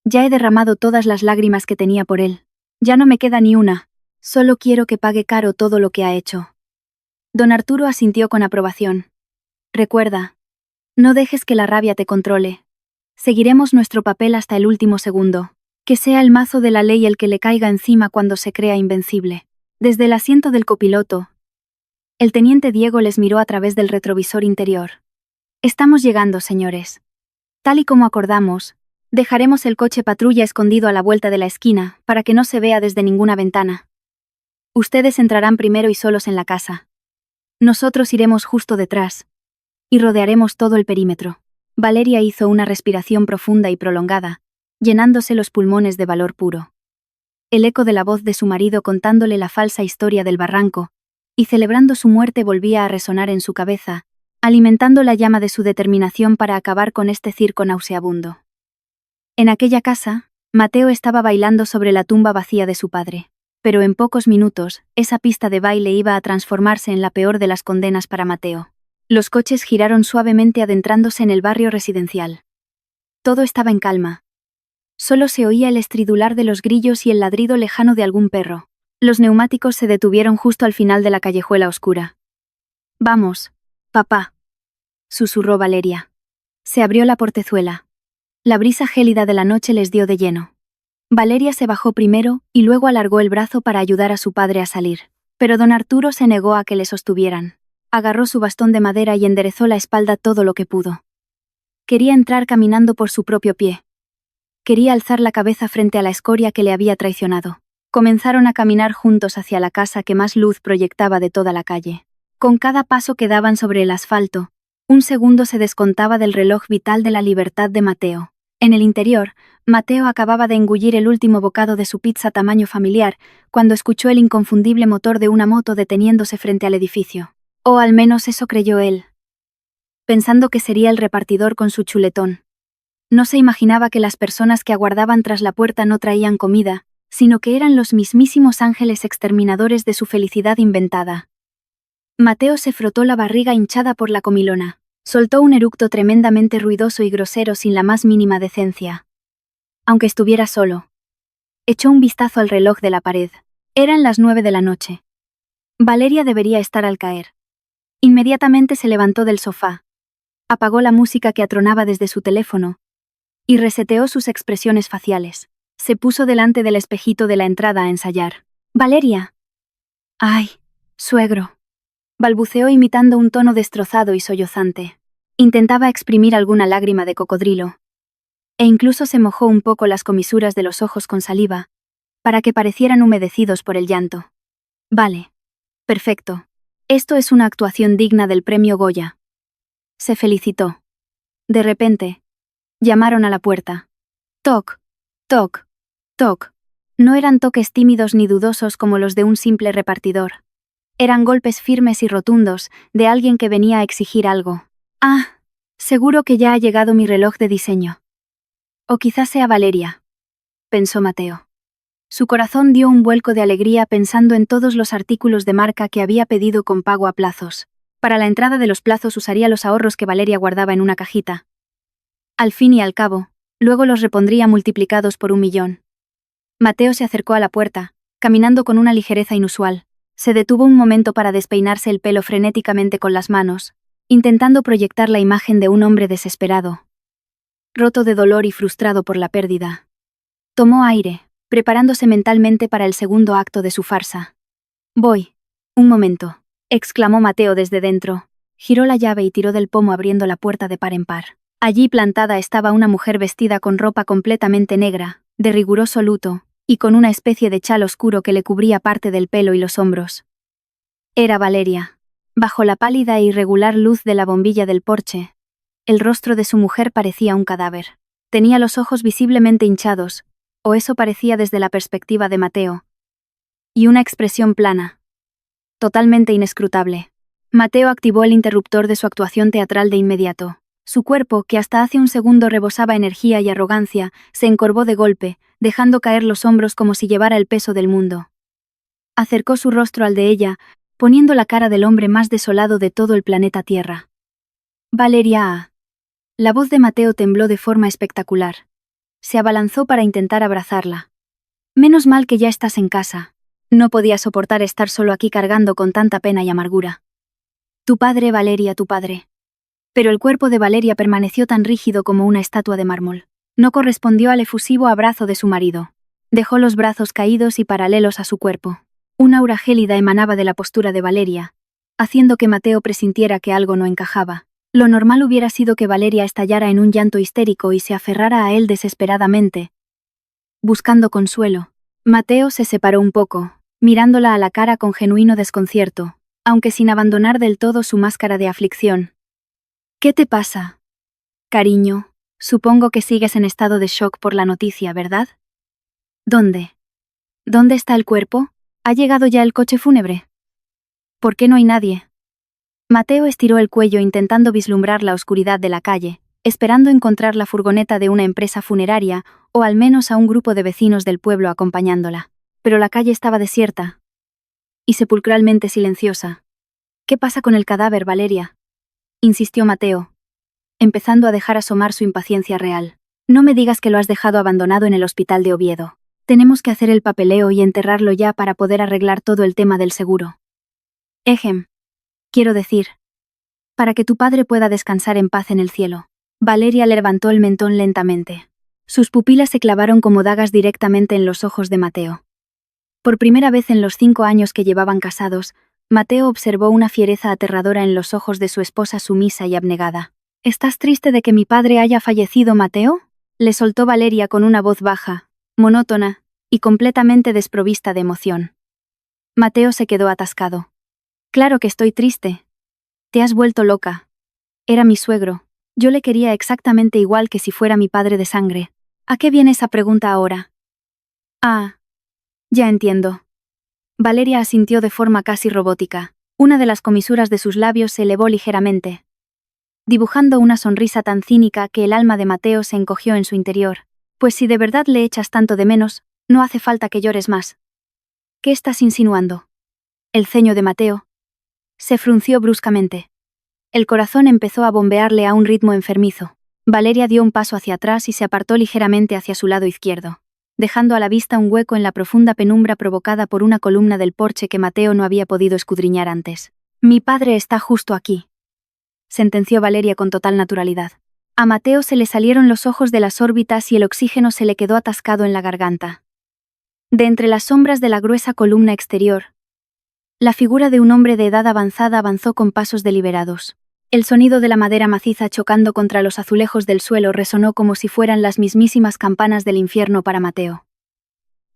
Ya he derramado todas las lágrimas que tenía por él. Ya no me queda ni una. Solo quiero que pague caro todo lo que ha hecho. Don Arturo asintió con aprobación. Recuerda, no dejes que la rabia te controle. Seguiremos nuestro papel hasta el último segundo. Que sea el mazo de la ley el que le caiga encima cuando se crea invencible. Desde el asiento del copiloto, el teniente Diego les miró a través del retrovisor interior. Estamos llegando, señores. Tal y como acordamos, dejaremos el coche patrulla escondido a la vuelta de la esquina, para que no se vea desde ninguna ventana. Ustedes entrarán primero y solos en la casa. Nosotros iremos justo detrás, y rodearemos todo el perímetro. Valeria hizo una respiración profunda y prolongada, llenándose los pulmones de valor puro. El eco de la voz de su marido contándole la falsa historia del barranco, y celebrando su muerte volvía a resonar en su cabeza, alimentando la llama de su determinación para acabar con este circo nauseabundo. En aquella casa, Mateo estaba bailando sobre la tumba vacía de su padre, pero en pocos minutos, esa pista de baile iba a transformarse en la peor de las condenas para Mateo. Los coches giraron suavemente adentrándose en el barrio residencial. Todo estaba en calma. Solo se oía el estridular de los grillos y el ladrido lejano de algún perro. Los neumáticos se detuvieron justo al final de la callejuela oscura. «Vamos, papá», susurró Valeria. Se abrió la portezuela. La brisa gélida de la noche les dio de lleno. Valeria se bajó primero y luego alargó el brazo para ayudar a su padre a salir. Pero don Arturo se negó a que le sostuvieran. Agarró su bastón de madera y enderezó la espalda todo lo que pudo. Quería entrar caminando por su propio pie. Quería alzar la cabeza frente a la escoria que le había traicionado. Comenzaron a caminar juntos hacia la casa que más luz proyectaba de toda la calle. Con cada paso que daban sobre el asfalto, un segundo se descontaba del reloj vital de la libertad de Mateo. En el interior, Mateo acababa de engullir el último bocado de su pizza tamaño familiar, cuando escuchó el inconfundible motor de una moto deteniéndose frente al edificio. O al menos eso creyó él, pensando que sería el repartidor con su chuletón. No se imaginaba que las personas que aguardaban tras la puerta no traían comida, sino que eran los mismísimos ángeles exterminadores de su felicidad inventada. Mateo se frotó la barriga hinchada por la comilona. Soltó un eructo tremendamente ruidoso y grosero sin la más mínima decencia. Aunque estuviera solo. Echó un vistazo al reloj de la pared. Eran las 9 de la noche. Valeria debería estar al caer. Inmediatamente se levantó del sofá. Apagó la música que atronaba desde su teléfono y reseteó sus expresiones faciales. Se puso delante del espejito de la entrada a ensayar. «Valeria». «Ay, suegro», balbuceó imitando un tono destrozado y sollozante. Intentaba exprimir alguna lágrima de cocodrilo. E incluso se mojó un poco las comisuras de los ojos con saliva, para que parecieran humedecidos por el llanto. «Vale. Perfecto. Esto es una actuación digna del premio Goya». Se felicitó. De repente, llamaron a la puerta. Toc, toc, toc. No eran toques tímidos ni dudosos como los de un simple repartidor. Eran golpes firmes y rotundos, de alguien que venía a exigir algo. «Ah, seguro que ya ha llegado mi reloj de diseño». O quizás sea Valeria, pensó Mateo. Su corazón dio un vuelco de alegría pensando en todos los artículos de marca que había pedido con pago a plazos. Para la entrada de los plazos usaría los ahorros que Valeria guardaba en una cajita. Al fin y al cabo, luego los repondría multiplicados por 1.000.000. Mateo se acercó a la puerta, caminando con una ligereza inusual. Se detuvo un momento para despeinarse el pelo frenéticamente con las manos, intentando proyectar la imagen de un hombre desesperado, roto de dolor y frustrado por la pérdida. Tomó aire, preparándose mentalmente para el segundo acto de su farsa. «Voy. Un momento», exclamó Mateo desde dentro. Giró la llave y tiró del pomo abriendo la puerta de par en par. Allí plantada estaba una mujer vestida con ropa completamente negra, de riguroso luto, y con una especie de chal oscuro que le cubría parte del pelo y los hombros. Era Valeria. Bajo la pálida e irregular luz de la bombilla del porche, El rostro de su mujer parecía un cadáver. Tenía los ojos visiblemente hinchados, o eso parecía desde la perspectiva de Mateo. Y una expresión plana. Totalmente inescrutable. Mateo activó el interruptor de su actuación teatral de inmediato. Su cuerpo, que hasta hace un segundo rebosaba energía y arrogancia, se encorvó de golpe, dejando caer los hombros como si llevara el peso del mundo. Acercó su rostro al de ella, poniendo la cara del hombre más desolado de todo el planeta Tierra. Valeria. La voz de Mateo tembló de forma espectacular. Se abalanzó para intentar abrazarla. Menos mal que ya estás en casa. No podía soportar estar solo aquí cargando con tanta pena y amargura. Tu padre, Valeria, tu padre. Pero el cuerpo de Valeria permaneció tan rígido como una estatua de mármol. No correspondió al efusivo abrazo de su marido. Dejó los brazos caídos y paralelos a su cuerpo. Una aura gélida emanaba de la postura de Valeria, haciendo que Mateo presintiera que algo no encajaba. Lo normal hubiera sido que Valeria estallara en un llanto histérico y se aferrara a él desesperadamente, buscando consuelo. Mateo se separó un poco, mirándola a la cara con genuino desconcierto, aunque sin abandonar del todo su máscara de aflicción. ¿Qué te pasa? Cariño, supongo que sigues en estado de shock por la noticia, ¿verdad? ¿Dónde? ¿Dónde está el cuerpo? ¿Ha llegado ya el coche fúnebre? ¿Por qué no hay nadie? Mateo estiró el cuello intentando vislumbrar la oscuridad de la calle, esperando encontrar la furgoneta de una empresa funeraria o al menos a un grupo de vecinos del pueblo acompañándola. Pero la calle estaba desierta y sepulcralmente silenciosa. ¿Qué pasa con el cadáver, Valeria? Insistió Mateo, empezando a dejar asomar su impaciencia real. No me digas que lo has dejado abandonado en el hospital de Oviedo. Tenemos que hacer el papeleo y enterrarlo ya para poder arreglar todo el tema del seguro. Ejem. Quiero decir, para que tu padre pueda descansar en paz en el cielo. Valeria le levantó el mentón lentamente. Sus pupilas se clavaron como dagas directamente en los ojos de Mateo. Por primera vez en los 5 años que llevaban casados, Mateo observó una fiereza aterradora en los ojos de su esposa sumisa y abnegada. ¿Estás triste de que mi padre haya fallecido, Mateo? Le soltó Valeria con una voz baja, monótona, y completamente desprovista de emoción. Mateo se quedó atascado. Claro que estoy triste. Te has vuelto loca. Era mi suegro. Yo le quería exactamente igual que si fuera mi padre de sangre. ¿A qué viene esa pregunta ahora? Ah, ya entiendo. Valeria asintió de forma casi robótica. Una de las comisuras de sus labios se elevó ligeramente, dibujando una sonrisa tan cínica que el alma de Mateo se encogió en su interior. Pues si de verdad le echas tanto de menos, no hace falta que llores más. ¿Qué estás insinuando? El ceño de Mateo se frunció bruscamente. El corazón empezó a bombearle a un ritmo enfermizo. Valeria dio un paso hacia atrás y se apartó ligeramente hacia su lado izquierdo, dejando a la vista un hueco en la profunda penumbra provocada por una columna del porche que Mateo no había podido escudriñar antes. Mi padre está justo aquí, sentenció Valeria con total naturalidad. A Mateo se le salieron los ojos de las órbitas y el oxígeno se le quedó atascado en la garganta. De entre las sombras de la gruesa columna exterior, la figura de un hombre de edad avanzada avanzó con pasos deliberados. El sonido de la madera maciza chocando contra los azulejos del suelo resonó como si fueran las mismísimas campanas del infierno para Mateo.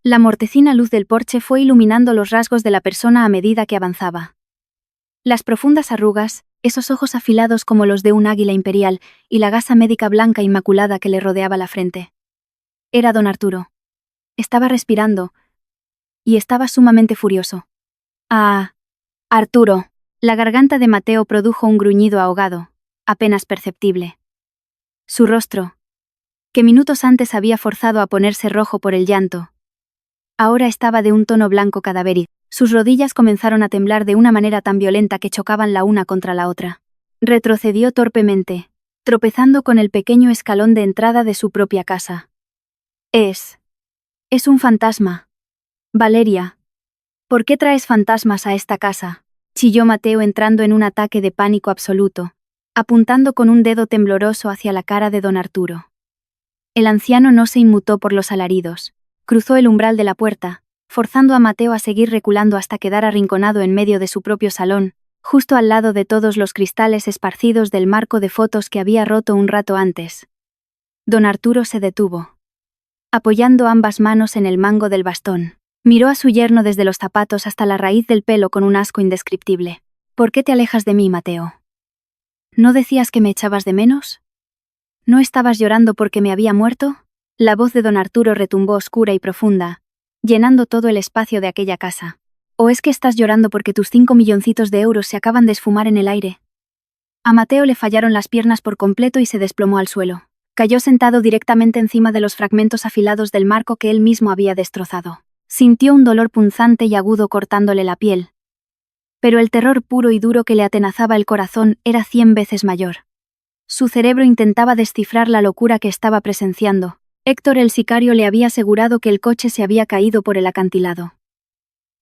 La mortecina luz del porche fue iluminando los rasgos de la persona a medida que avanzaba. Las profundas arrugas, esos ojos afilados como los de un águila imperial y la gasa médica blanca inmaculada que le rodeaba la frente. Era don Arturo. Estaba respirando y estaba sumamente furioso. Ah, Arturo. La garganta de Mateo produjo un gruñido ahogado, apenas perceptible. Su rostro, que minutos antes había forzado a ponerse rojo por el llanto, ahora estaba de un tono blanco cadavérico. Sus rodillas comenzaron a temblar de una manera tan violenta que chocaban la una contra la otra. Retrocedió torpemente, tropezando con el pequeño escalón de entrada de su propia casa. Es un fantasma. Valeria, ¿por qué traes fantasmas a esta casa?, chilló Mateo entrando en un ataque de pánico absoluto, apuntando con un dedo tembloroso hacia la cara de don Arturo. El anciano no se inmutó por los alaridos. Cruzó el umbral de la puerta, forzando a Mateo a seguir reculando hasta quedar arrinconado en medio de su propio salón, justo al lado de todos los cristales esparcidos del marco de fotos que había roto un rato antes. Don Arturo se detuvo, apoyando ambas manos en el mango del bastón. Miró a su yerno desde los zapatos hasta la raíz del pelo con un asco indescriptible. ¿Por qué te alejas de mí, Mateo? ¿No decías que me echabas de menos? ¿No estabas llorando porque me había muerto? La voz de don Arturo retumbó oscura y profunda, llenando todo el espacio de aquella casa. ¿O es que estás llorando porque tus 5 milloncitos de euros se acaban de esfumar en el aire? A Mateo le fallaron las piernas por completo y se desplomó al suelo. Cayó sentado directamente encima de los fragmentos afilados del marco que él mismo había destrozado. Sintió un dolor punzante y agudo cortándole la piel. Pero el terror puro y duro que le atenazaba el corazón era 100 veces mayor. Su cerebro intentaba descifrar la locura que estaba presenciando. Héctor el sicario le había asegurado que el coche se había caído por el acantilado.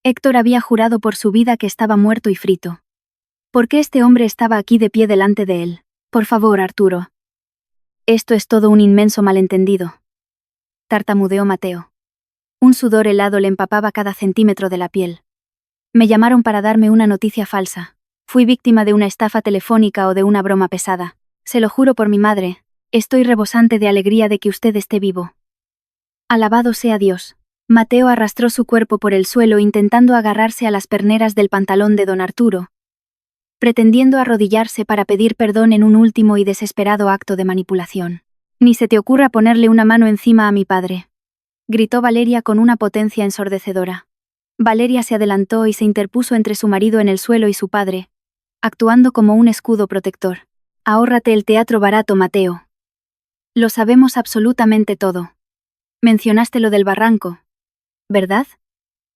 Héctor había jurado por su vida que estaba muerto y frito. ¿Por qué este hombre estaba aquí de pie delante de él? Por favor, Arturo. Esto es todo un inmenso malentendido. Tartamudeó Mateo. Un sudor helado le empapaba cada centímetro de la piel. Me llamaron para darme una noticia falsa. Fui víctima de una estafa telefónica o de una broma pesada. Se lo juro por mi madre, estoy rebosante de alegría de que usted esté vivo. Alabado sea Dios. Mateo arrastró su cuerpo por el suelo intentando agarrarse a las perneras del pantalón de don Arturo, pretendiendo arrodillarse para pedir perdón en un último y desesperado acto de manipulación. Ni se te ocurra ponerle una mano encima a mi padre, gritó Valeria con una potencia ensordecedora. Valeria se adelantó y se interpuso entre su marido en el suelo y su padre, actuando como un escudo protector. Ahórrate el teatro barato, Mateo. Lo sabemos absolutamente todo. Mencionaste lo del barranco, ¿verdad?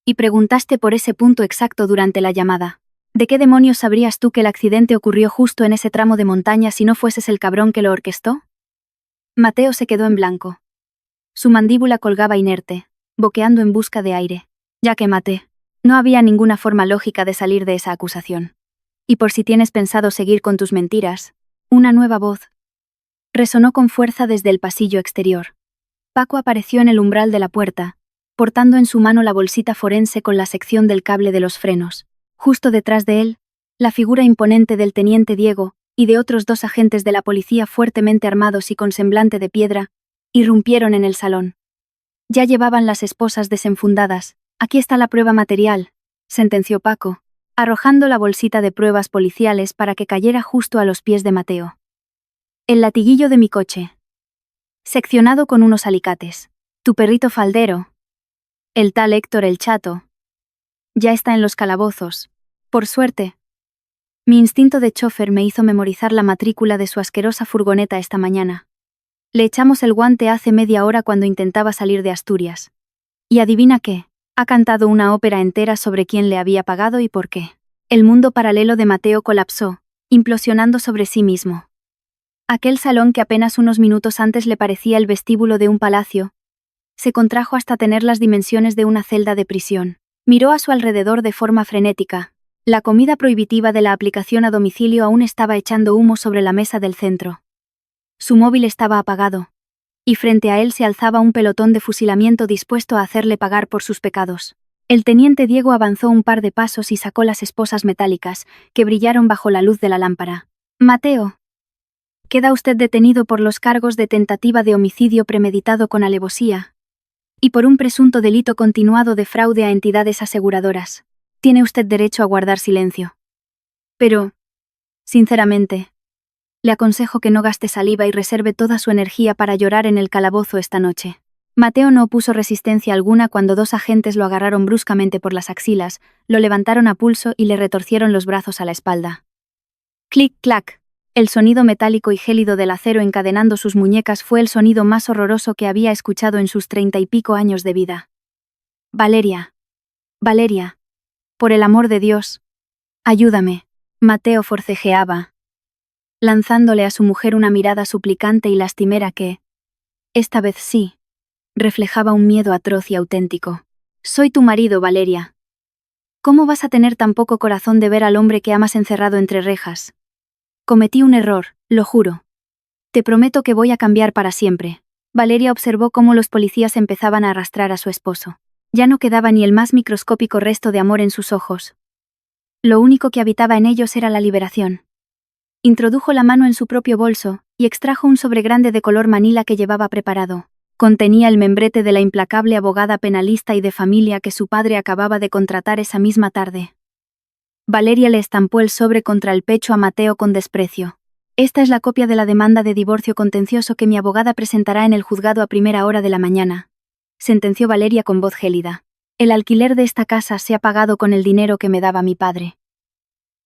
Y preguntaste por ese punto exacto durante la llamada. ¿De qué demonios sabrías tú que el accidente ocurrió justo en ese tramo de montaña si no fueses el cabrón que lo orquestó? Mateo se quedó en blanco. Su mandíbula colgaba inerte, boqueando en busca de aire. Ya que maté. No había ninguna forma lógica de salir de esa acusación. Y por si tienes pensado seguir con tus mentiras, una nueva voz resonó con fuerza desde el pasillo exterior. Paco apareció en el umbral de la puerta, portando en su mano la bolsita forense con la sección del cable de los frenos. Justo detrás de él, la figura imponente del teniente Diego y de otros 2 agentes de la policía fuertemente armados y con semblante de piedra, irrumpieron en el salón. Ya llevaban las esposas desenfundadas. Aquí está la prueba material, sentenció Paco, arrojando la bolsita de pruebas policiales para que cayera justo a los pies de Mateo. El latiguillo de mi coche, seccionado con unos alicates. Tu perrito faldero, el tal Héctor el Chato, ya está en los calabozos. Por suerte. Mi instinto de chofer me hizo memorizar la matrícula de su asquerosa furgoneta esta mañana. Le echamos el guante hace media hora cuando intentaba salir de Asturias. Y adivina qué, ha cantado una ópera entera sobre quién le había pagado y por qué. El mundo paralelo de Mateo colapsó, implosionando sobre sí mismo. Aquel salón que apenas unos minutos antes le parecía el vestíbulo de un palacio, se contrajo hasta tener las dimensiones de una celda de prisión. Miró a su alrededor de forma frenética. La comida prohibitiva de la aplicación a domicilio aún estaba echando humo sobre la mesa del centro. Su móvil estaba apagado, y frente a él se alzaba un pelotón de fusilamiento dispuesto a hacerle pagar por sus pecados. El teniente Diego avanzó un par de pasos y sacó las esposas metálicas, que brillaron bajo la luz de la lámpara. Mateo. Queda usted detenido por los cargos de tentativa de homicidio premeditado con alevosía y por un presunto delito continuado de fraude a entidades aseguradoras. Tiene usted derecho a guardar silencio. Pero, sinceramente, le aconsejo que no gaste saliva y reserve toda su energía para llorar en el calabozo esta noche. Mateo no opuso resistencia alguna cuando 2 agentes lo agarraron bruscamente por las axilas, lo levantaron a pulso y le retorcieron los brazos a la espalda. Clic-clac. El sonido metálico y gélido del acero encadenando sus muñecas fue el sonido más horroroso que había escuchado en sus 30 y pico años de vida. Valeria. Valeria. Por el amor de Dios. Ayúdame. Mateo forcejeaba, lanzándole a su mujer una mirada suplicante y lastimera que, esta vez sí, reflejaba un miedo atroz y auténtico. Soy tu marido, Valeria. ¿Cómo vas a tener tan poco corazón de ver al hombre que amas encerrado entre rejas? Cometí un error, lo juro. Te prometo que voy a cambiar para siempre. Valeria observó cómo los policías empezaban a arrastrar a su esposo. Ya no quedaba ni el más microscópico resto de amor en sus ojos. Lo único que habitaba en ellos era la liberación. Introdujo la mano en su propio bolso y extrajo un sobre grande de color manila que llevaba preparado. Contenía el membrete de la implacable abogada penalista y de familia que su padre acababa de contratar esa misma tarde. Valeria le estampó el sobre contra el pecho a Mateo con desprecio. Esta es la copia de la demanda de divorcio contencioso que mi abogada presentará en el juzgado a primera hora de la mañana, sentenció Valeria con voz gélida. El alquiler de esta casa se ha pagado con el dinero que me daba mi padre.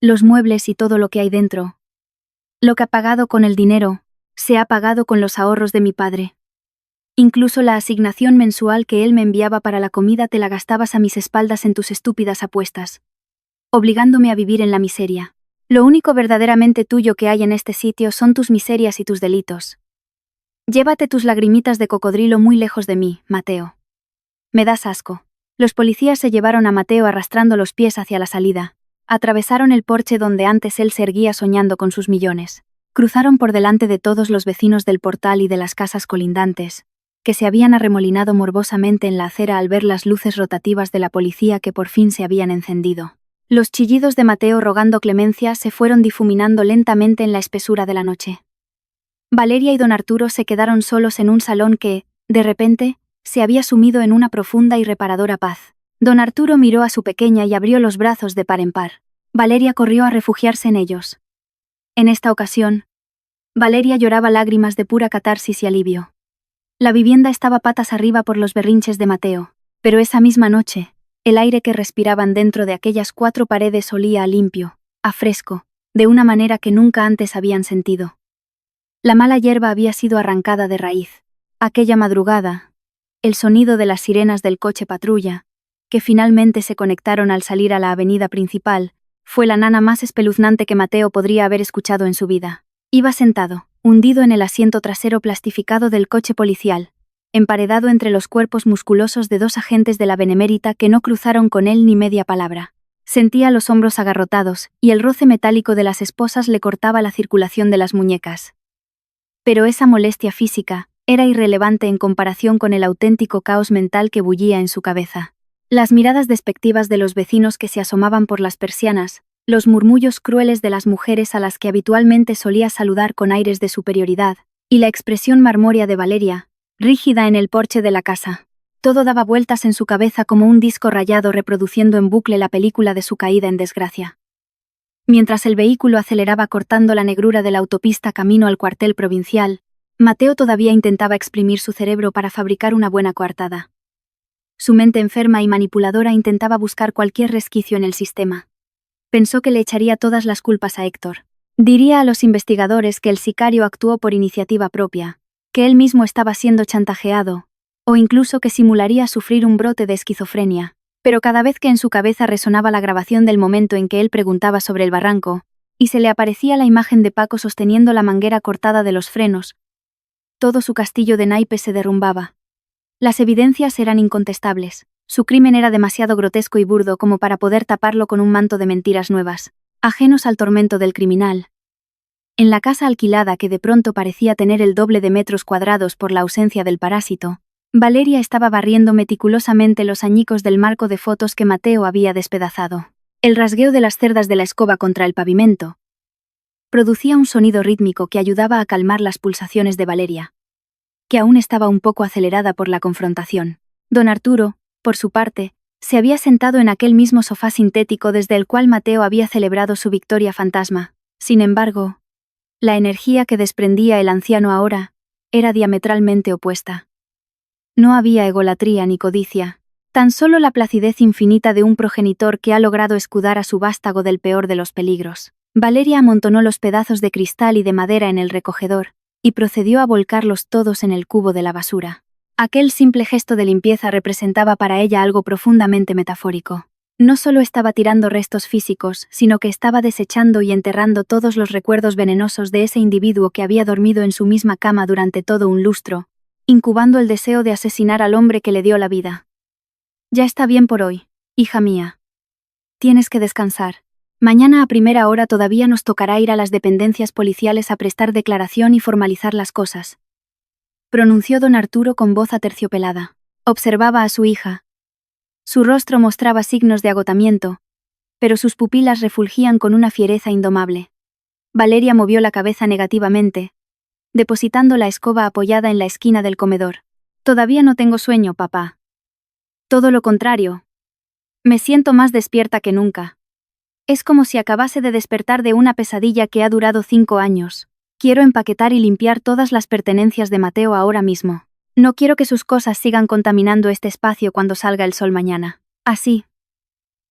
Los muebles y todo lo que hay dentro. Lo que ha pagado con el dinero, se ha pagado con los ahorros de mi padre. Incluso la asignación mensual que él me enviaba para la comida te la gastabas a mis espaldas en tus estúpidas apuestas, obligándome a vivir en la miseria. Lo único verdaderamente tuyo que hay en este sitio son tus miserias y tus delitos. Llévate tus lagrimitas de cocodrilo muy lejos de mí, Mateo. Me das asco. Los policías se llevaron a Mateo arrastrando los pies hacia la salida. Atravesaron el porche donde antes él se erguía soñando con sus millones. Cruzaron por delante de todos los vecinos del portal y de las casas colindantes, que se habían arremolinado morbosamente en la acera al ver las luces rotativas de la policía que por fin se habían encendido. Los chillidos de Mateo rogando clemencia se fueron difuminando lentamente en la espesura de la noche. Valeria y don Arturo se quedaron solos en un salón que, de repente, se había sumido en una profunda y reparadora paz. Don Arturo miró a su pequeña y abrió los brazos de par en par. Valeria corrió a refugiarse en ellos. En esta ocasión, Valeria lloraba lágrimas de pura catarsis y alivio. La vivienda estaba patas arriba por los berrinches de Mateo, pero esa misma noche, el aire que respiraban dentro de aquellas 4 paredes olía a limpio, a fresco, de una manera que nunca antes habían sentido. La mala hierba había sido arrancada de raíz. Aquella madrugada, el sonido de las sirenas del coche patrulla, que finalmente se conectaron al salir a la avenida principal, fue la nana más espeluznante que Mateo podría haber escuchado en su vida. Iba sentado, hundido en el asiento trasero plastificado del coche policial, emparedado entre los cuerpos musculosos de 2 agentes de la Benemérita que no cruzaron con él ni media palabra. Sentía los hombros agarrotados, y el roce metálico de las esposas le cortaba la circulación de las muñecas. Pero esa molestia física era irrelevante en comparación con el auténtico caos mental que bullía en su cabeza. Las miradas despectivas de los vecinos que se asomaban por las persianas, los murmullos crueles de las mujeres a las que habitualmente solía saludar con aires de superioridad, y la expresión marmórea de Valeria, rígida en el porche de la casa. Todo daba vueltas en su cabeza como un disco rayado reproduciendo en bucle la película de su caída en desgracia. Mientras el vehículo aceleraba cortando la negrura de la autopista camino al cuartel provincial, Mateo todavía intentaba exprimir su cerebro para fabricar una buena coartada. Su mente enferma y manipuladora intentaba buscar cualquier resquicio en el sistema. Pensó que le echaría todas las culpas a Héctor. Diría a los investigadores que el sicario actuó por iniciativa propia, que él mismo estaba siendo chantajeado, o incluso que simularía sufrir un brote de esquizofrenia. Pero cada vez que en su cabeza resonaba la grabación del momento en que él preguntaba sobre el barranco, y se le aparecía la imagen de Paco sosteniendo la manguera cortada de los frenos, todo su castillo de naipes se derrumbaba. Las evidencias eran incontestables. Su crimen era demasiado grotesco y burdo como para poder taparlo con un manto de mentiras nuevas, ajenos al tormento del criminal. En la casa alquilada que de pronto parecía tener el doble de metros cuadrados por la ausencia del parásito, Valeria estaba barriendo meticulosamente los añicos del marco de fotos que Mateo había despedazado. El rasgueo de las cerdas de la escoba contra el pavimento producía un sonido rítmico que ayudaba a calmar las pulsaciones de Valeria, que aún estaba un poco acelerada por la confrontación. Don Arturo, por su parte, se había sentado en aquel mismo sofá sintético desde el cual Mateo había celebrado su victoria fantasma. Sin embargo, la energía que desprendía el anciano ahora era diametralmente opuesta. No había egolatría ni codicia, tan solo la placidez infinita de un progenitor que ha logrado escudar a su vástago del peor de los peligros. Valeria amontonó los pedazos de cristal y de madera en el recogedor, y procedió a volcarlos todos en el cubo de la basura. Aquel simple gesto de limpieza representaba para ella algo profundamente metafórico. No solo estaba tirando restos físicos, sino que estaba desechando y enterrando todos los recuerdos venenosos de ese individuo que había dormido en su misma cama durante todo un lustro, incubando el deseo de asesinar al hombre que le dio la vida. Ya está bien por hoy, hija mía. Tienes que descansar. Mañana a primera hora todavía nos tocará ir a las dependencias policiales a prestar declaración y formalizar las cosas, pronunció don Arturo con voz aterciopelada. Observaba a su hija. Su rostro mostraba signos de agotamiento, pero sus pupilas refulgían con una fiereza indomable. Valeria movió la cabeza negativamente, depositando la escoba apoyada en la esquina del comedor. Todavía no tengo sueño, papá. Todo lo contrario. Me siento más despierta que nunca. Es como si acabase de despertar de una pesadilla que ha durado 5 años. Quiero empaquetar y limpiar todas las pertenencias de Mateo ahora mismo. No quiero que sus cosas sigan contaminando este espacio cuando salga el sol mañana. Así.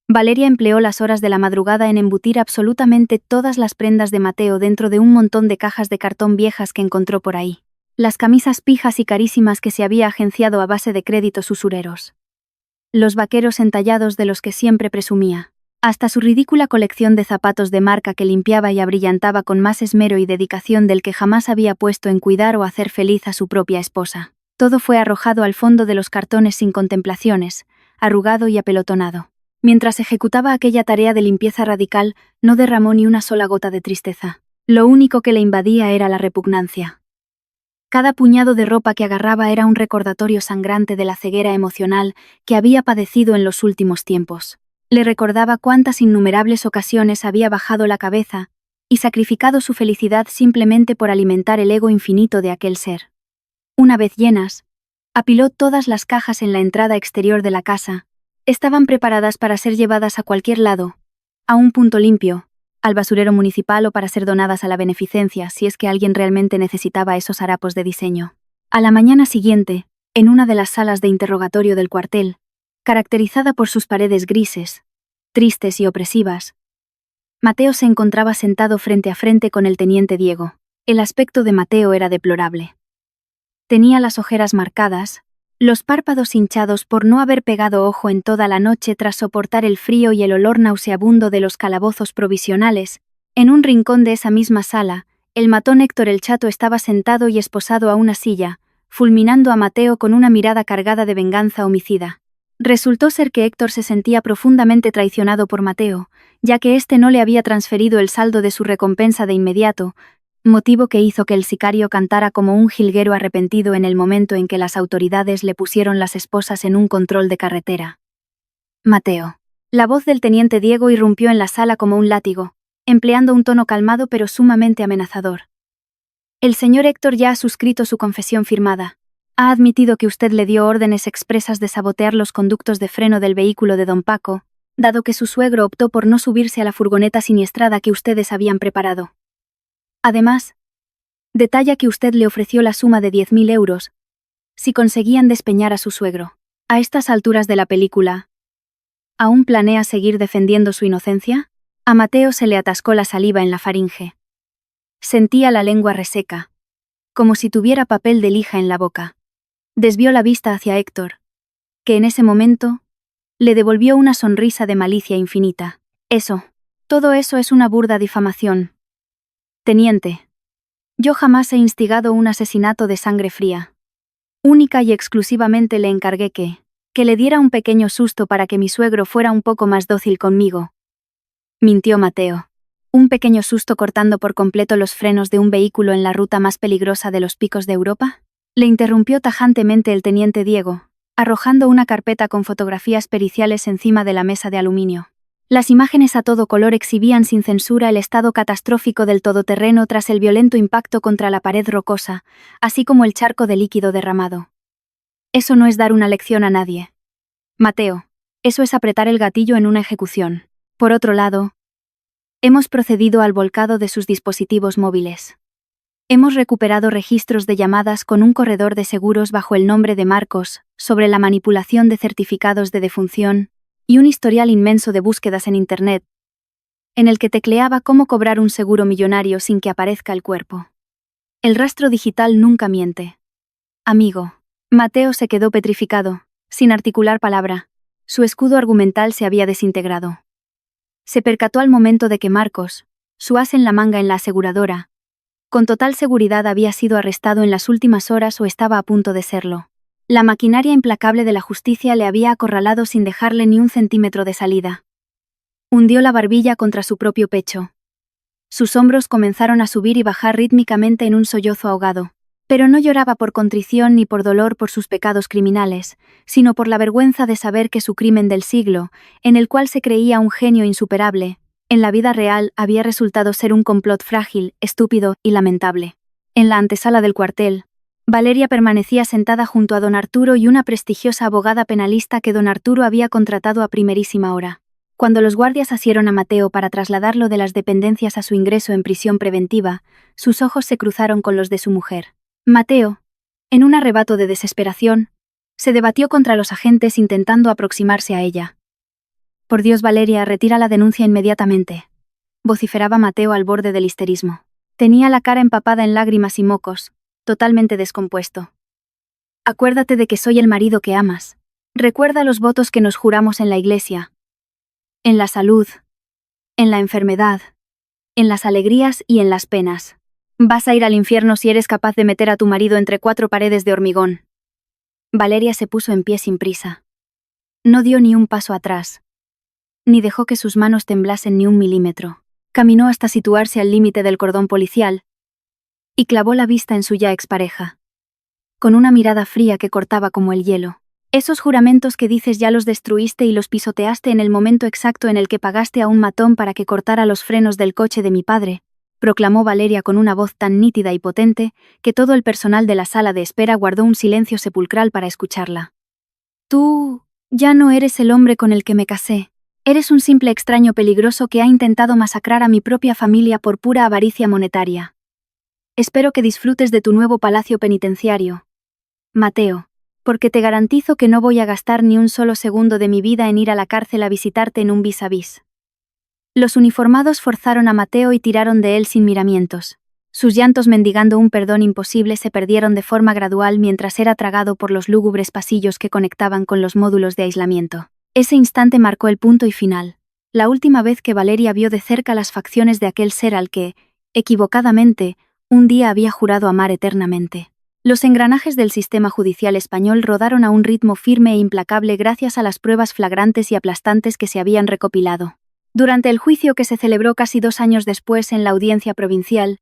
Valeria empleó las horas de la madrugada en embutir absolutamente todas las prendas de Mateo dentro de un montón de cajas de cartón viejas que encontró por ahí. Las camisas pijas y carísimas que se había agenciado a base de créditos usureros. Los vaqueros entallados de los que siempre presumía. Hasta su ridícula colección de zapatos de marca que limpiaba y abrillantaba con más esmero y dedicación del que jamás había puesto en cuidar o hacer feliz a su propia esposa. Todo fue arrojado al fondo de los cartones sin contemplaciones, arrugado y apelotonado. Mientras ejecutaba aquella tarea de limpieza radical, no derramó ni una sola gota de tristeza. Lo único que le invadía era la repugnancia. Cada puñado de ropa que agarraba era un recordatorio sangrante de la ceguera emocional que había padecido en los últimos tiempos. Le recordaba cuántas innumerables ocasiones había bajado la cabeza y sacrificado su felicidad simplemente por alimentar el ego infinito de aquel ser. Una vez llenas, apiló todas las cajas en la entrada exterior de la casa. Estaban preparadas para ser llevadas a cualquier lado, a un punto limpio, al basurero municipal o para ser donadas a la beneficencia si es que alguien realmente necesitaba esos harapos de diseño. A la mañana siguiente, en una de las salas de interrogatorio del cuartel, caracterizada por sus paredes grises, tristes y opresivas, Mateo se encontraba sentado frente a frente con el teniente Diego. El aspecto de Mateo era deplorable. Tenía las ojeras marcadas, los párpados hinchados por no haber pegado ojo en toda la noche tras soportar el frío y el olor nauseabundo de los calabozos provisionales. En un rincón de esa misma sala, el matón Héctor el Chato estaba sentado y esposado a una silla, fulminando a Mateo con una mirada cargada de venganza homicida. Resultó ser que Héctor se sentía profundamente traicionado por Mateo, ya que éste no le había transferido el saldo de su recompensa de inmediato, motivo que hizo que el sicario cantara como un jilguero arrepentido en el momento en que las autoridades le pusieron las esposas en un control de carretera. Mateo. La voz del teniente Diego irrumpió en la sala como un látigo, empleando un tono calmado pero sumamente amenazador. El señor Héctor ya ha suscrito su confesión firmada. Ha admitido que usted le dio órdenes expresas de sabotear los conductos de freno del vehículo de don Paco, dado que su suegro optó por no subirse a la furgoneta siniestrada que ustedes habían preparado. Además, detalla que usted le ofreció la suma de 10.000 euros si conseguían despeñar a su suegro. A estas alturas de la película, ¿aún planea seguir defendiendo su inocencia? A Mateo se le atascó la saliva en la faringe. Sentía la lengua reseca, como si tuviera papel de lija en la boca. Desvió la vista hacia Héctor, que en ese momento le devolvió una sonrisa de malicia infinita. Todo eso es una burda difamación. Teniente, yo jamás he instigado un asesinato de sangre fría. Única y exclusivamente le encargué que le diera un pequeño susto para que mi suegro fuera un poco más dócil conmigo. Mintió Mateo. ¿Un pequeño susto cortando por completo los frenos de un vehículo en la ruta más peligrosa de los picos de Europa? Le interrumpió tajantemente el teniente Diego, arrojando una carpeta con fotografías periciales encima de la mesa de aluminio. Las imágenes a todo color exhibían sin censura el estado catastrófico del todoterreno tras el violento impacto contra la pared rocosa, así como el charco de líquido derramado. Eso no es dar una lección a nadie. Mateo, eso es apretar el gatillo en una ejecución. Por otro lado, hemos procedido al volcado de sus dispositivos móviles. Hemos recuperado registros de llamadas con un corredor de seguros bajo el nombre de Marcos, sobre la manipulación de certificados de defunción, y un historial inmenso de búsquedas en Internet, en el que tecleaba cómo cobrar un seguro millonario sin que aparezca el cuerpo. El rastro digital nunca miente. Amigo. Mateo se quedó petrificado, sin articular palabra. Su escudo argumental se había desintegrado. Se percató al momento de que Marcos, su as en la manga en la aseguradora, con total seguridad había sido arrestado en las últimas horas o estaba a punto de serlo. La maquinaria implacable de la justicia le había acorralado sin dejarle ni un centímetro de salida. Hundió la barbilla contra su propio pecho. Sus hombros comenzaron a subir y bajar rítmicamente en un sollozo ahogado. Pero no lloraba por contrición ni por dolor por sus pecados criminales, sino por la vergüenza de saber que su crimen del siglo, en el cual se creía un genio insuperable, en la vida real había resultado ser un complot frágil, estúpido y lamentable. En la antesala del cuartel, Valeria permanecía sentada junto a don Arturo y una prestigiosa abogada penalista que don Arturo había contratado a primerísima hora. Cuando los guardias asieron a Mateo para trasladarlo de las dependencias a su ingreso en prisión preventiva, sus ojos se cruzaron con los de su mujer. Mateo, en un arrebato de desesperación, se debatió contra los agentes intentando aproximarse a ella. «Por Dios, Valeria, retira la denuncia inmediatamente», vociferaba Mateo al borde del histerismo. Tenía la cara empapada en lágrimas y mocos, totalmente descompuesto. «Acuérdate de que soy el marido que amas. Recuerda los votos que nos juramos en la iglesia. En la salud, en la enfermedad, en las alegrías y en las penas. Vas a ir al infierno si eres capaz de meter a tu marido entre 4 paredes de hormigón». Valeria se puso en pie sin prisa. No dio ni un paso atrás, ni dejó que sus manos temblasen ni un milímetro. Caminó hasta situarse al límite del cordón policial y clavó la vista en su ya expareja, con una mirada fría que cortaba como el hielo. «Esos juramentos que dices ya los destruiste y los pisoteaste en el momento exacto en el que pagaste a un matón para que cortara los frenos del coche de mi padre», proclamó Valeria con una voz tan nítida y potente que todo el personal de la sala de espera guardó un silencio sepulcral para escucharla. «Tú ya no eres el hombre con el que me casé. Eres un simple extraño peligroso que ha intentado masacrar a mi propia familia por pura avaricia monetaria. Espero que disfrutes de tu nuevo palacio penitenciario, Mateo, porque te garantizo que no voy a gastar ni un solo segundo de mi vida en ir a la cárcel a visitarte en un vis a vis». Los uniformados forzaron a Mateo y tiraron de él sin miramientos. Sus llantos mendigando un perdón imposible se perdieron de forma gradual mientras era tragado por los lúgubres pasillos que conectaban con los módulos de aislamiento. Ese instante marcó el punto y final, la última vez que Valeria vio de cerca las facciones de aquel ser al que, equivocadamente, un día había jurado amar eternamente. Los engranajes del sistema judicial español rodaron a un ritmo firme e implacable gracias a las pruebas flagrantes y aplastantes que se habían recopilado. Durante el juicio que se celebró casi 2 años después en la audiencia provincial,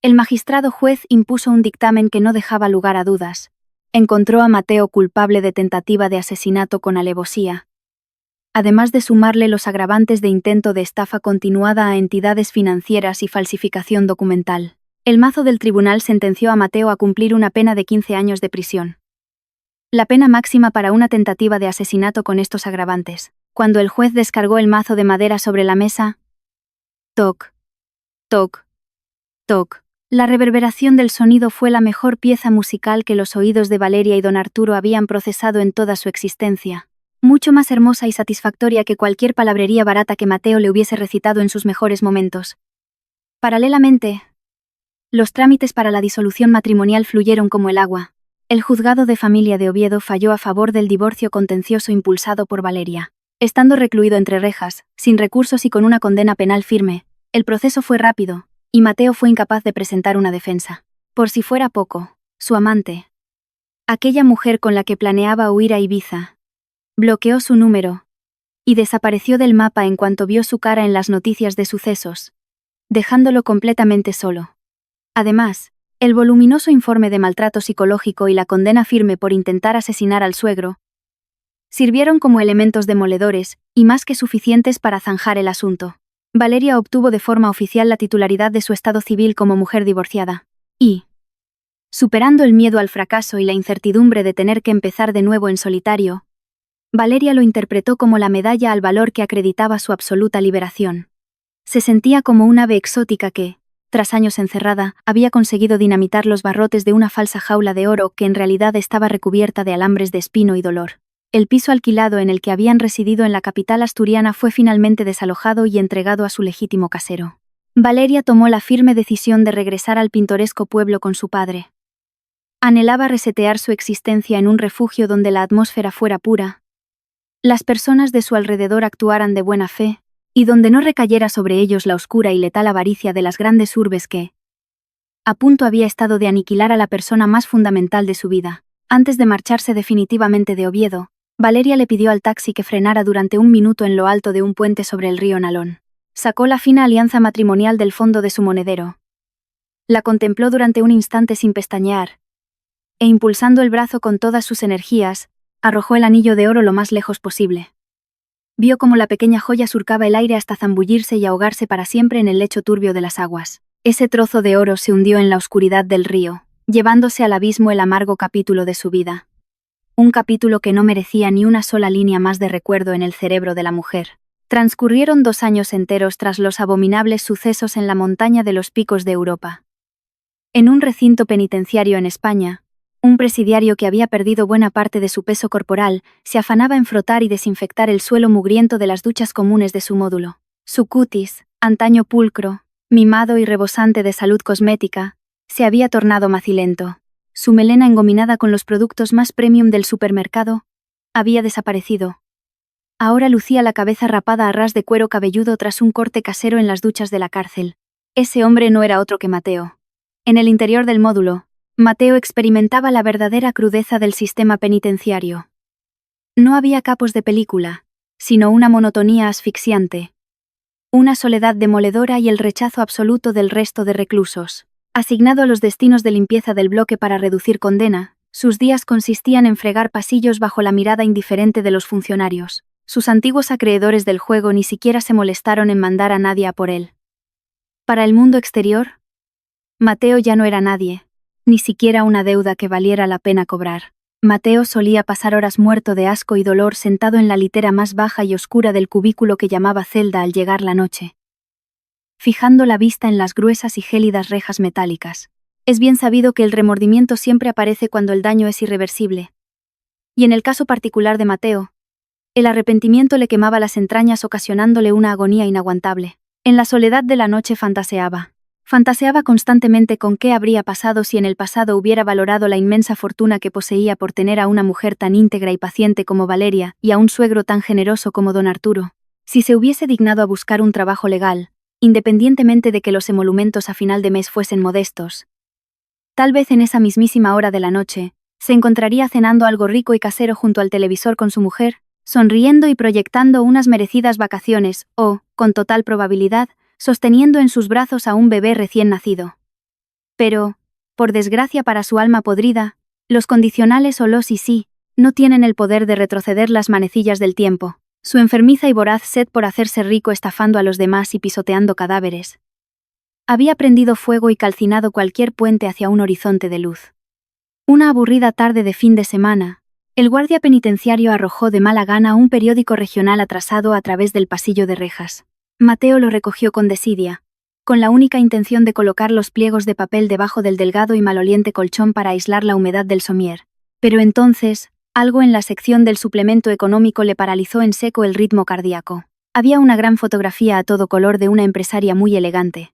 el magistrado juez impuso un dictamen que no dejaba lugar a dudas. Encontró a Mateo culpable de tentativa de asesinato con alevosía, además de sumarle los agravantes de intento de estafa continuada a entidades financieras y falsificación documental. El mazo del tribunal sentenció a Mateo a cumplir una pena de 15 años de prisión. La pena máxima para una tentativa de asesinato con estos agravantes. Cuando el juez descargó el mazo de madera sobre la mesa, toc, toc, toc, la reverberación del sonido fue la mejor pieza musical que los oídos de Valeria y don Arturo habían procesado en toda su existencia, mucho más hermosa y satisfactoria que cualquier palabrería barata que Mateo le hubiese recitado en sus mejores momentos. Paralelamente, los trámites para la disolución matrimonial fluyeron como el agua. El juzgado de familia de Oviedo falló a favor del divorcio contencioso impulsado por Valeria. Estando recluido entre rejas, sin recursos y con una condena penal firme, el proceso fue rápido, y Mateo fue incapaz de presentar una defensa. Por si fuera poco, su amante, aquella mujer con la que planeaba huir a Ibiza, bloqueó su número y desapareció del mapa en cuanto vio su cara en las noticias de sucesos, dejándolo completamente solo. Además, el voluminoso informe de maltrato psicológico y la condena firme por intentar asesinar al suegro sirvieron como elementos demoledores, y más que suficientes para zanjar el asunto. Valeria obtuvo de forma oficial la titularidad de su estado civil como mujer divorciada. Y, superando el miedo al fracaso y la incertidumbre de tener que empezar de nuevo en solitario, Valeria lo interpretó como la medalla al valor que acreditaba su absoluta liberación. Se sentía como un ave exótica que, tras años encerrada, había conseguido dinamitar los barrotes de una falsa jaula de oro que en realidad estaba recubierta de alambres de espino y dolor. El piso alquilado en el que habían residido en la capital asturiana fue finalmente desalojado y entregado a su legítimo casero. Valeria tomó la firme decisión de regresar al pintoresco pueblo con su padre. Anhelaba resetear su existencia en un refugio donde la atmósfera fuera pura, las personas de su alrededor actuaran de buena fe, y donde no recayera sobre ellos la oscura y letal avaricia de las grandes urbes que, a punto había estado de aniquilar a la persona más fundamental de su vida. Antes de marcharse definitivamente de Oviedo, Valeria le pidió al taxi que frenara durante 1 minuto en lo alto de un puente sobre el río Nalón. Sacó la fina alianza matrimonial del fondo de su monedero. La contempló durante un instante sin pestañear, e impulsando el brazo con todas sus energías, arrojó el anillo de oro lo más lejos posible. Vio cómo la pequeña joya surcaba el aire hasta zambullirse y ahogarse para siempre en el lecho turbio de las aguas. Ese trozo de oro se hundió en la oscuridad del río, llevándose al abismo el amargo capítulo de su vida. Un capítulo que no merecía ni una sola línea más de recuerdo en el cerebro de la mujer. Transcurrieron 2 años enteros tras los abominables sucesos en la montaña de los Picos de Europa. En un recinto penitenciario en España, un presidiario que había perdido buena parte de su peso corporal se afanaba en frotar y desinfectar el suelo mugriento de las duchas comunes de su módulo. Su cutis, antaño pulcro, mimado y rebosante de salud cosmética, se había tornado macilento. Su melena engominada con los productos más premium del supermercado había desaparecido. Ahora lucía la cabeza rapada a ras de cuero cabelludo tras un corte casero en las duchas de la cárcel. Ese hombre no era otro que Mateo. En el interior del módulo, Mateo experimentaba la verdadera crudeza del sistema penitenciario. No había capos de película, sino una monotonía asfixiante. Una soledad demoledora y el rechazo absoluto del resto de reclusos. Asignado a los destinos de limpieza del bloque para reducir condena, sus días consistían en fregar pasillos bajo la mirada indiferente de los funcionarios. Sus antiguos acreedores del juego ni siquiera se molestaron en mandar a nadie a por él. Para el mundo exterior, Mateo ya no era nadie, ni siquiera una deuda que valiera la pena cobrar. Mateo solía pasar horas muerto de asco y dolor sentado en la litera más baja y oscura del cubículo que llamaba celda al llegar la noche, fijando la vista en las gruesas y gélidas rejas metálicas. Es bien sabido que el remordimiento siempre aparece cuando el daño es irreversible. Y en el caso particular de Mateo, el arrepentimiento le quemaba las entrañas ocasionándole una agonía inaguantable. En la soledad de la noche fantaseaba. Fantaseaba constantemente con qué habría pasado si en el pasado hubiera valorado la inmensa fortuna que poseía por tener a una mujer tan íntegra y paciente como Valeria y a un suegro tan generoso como don Arturo. Si se hubiese dignado a buscar un trabajo legal, independientemente de que los emolumentos a final de mes fuesen modestos. Tal vez en esa mismísima hora de la noche, se encontraría cenando algo rico y casero junto al televisor con su mujer, sonriendo y proyectando unas merecidas vacaciones o, con total probabilidad, sosteniendo en sus brazos a un bebé recién nacido. Pero, por desgracia para su alma podrida, los condicionales o los y sí no tienen el poder de retroceder las manecillas del tiempo. Su enfermiza y voraz sed por hacerse rico estafando a los demás y pisoteando cadáveres había prendido fuego y calcinado cualquier puente hacia un horizonte de luz. Una aburrida tarde de fin de semana, el guardia penitenciario arrojó de mala gana un periódico regional atrasado a través del pasillo de rejas. Mateo lo recogió con desidia, con la única intención de colocar los pliegos de papel debajo del delgado y maloliente colchón para aislar la humedad del somier. Pero entonces, algo en la sección del suplemento económico le paralizó en seco el ritmo cardíaco. Había una gran fotografía a todo color de una empresaria muy elegante,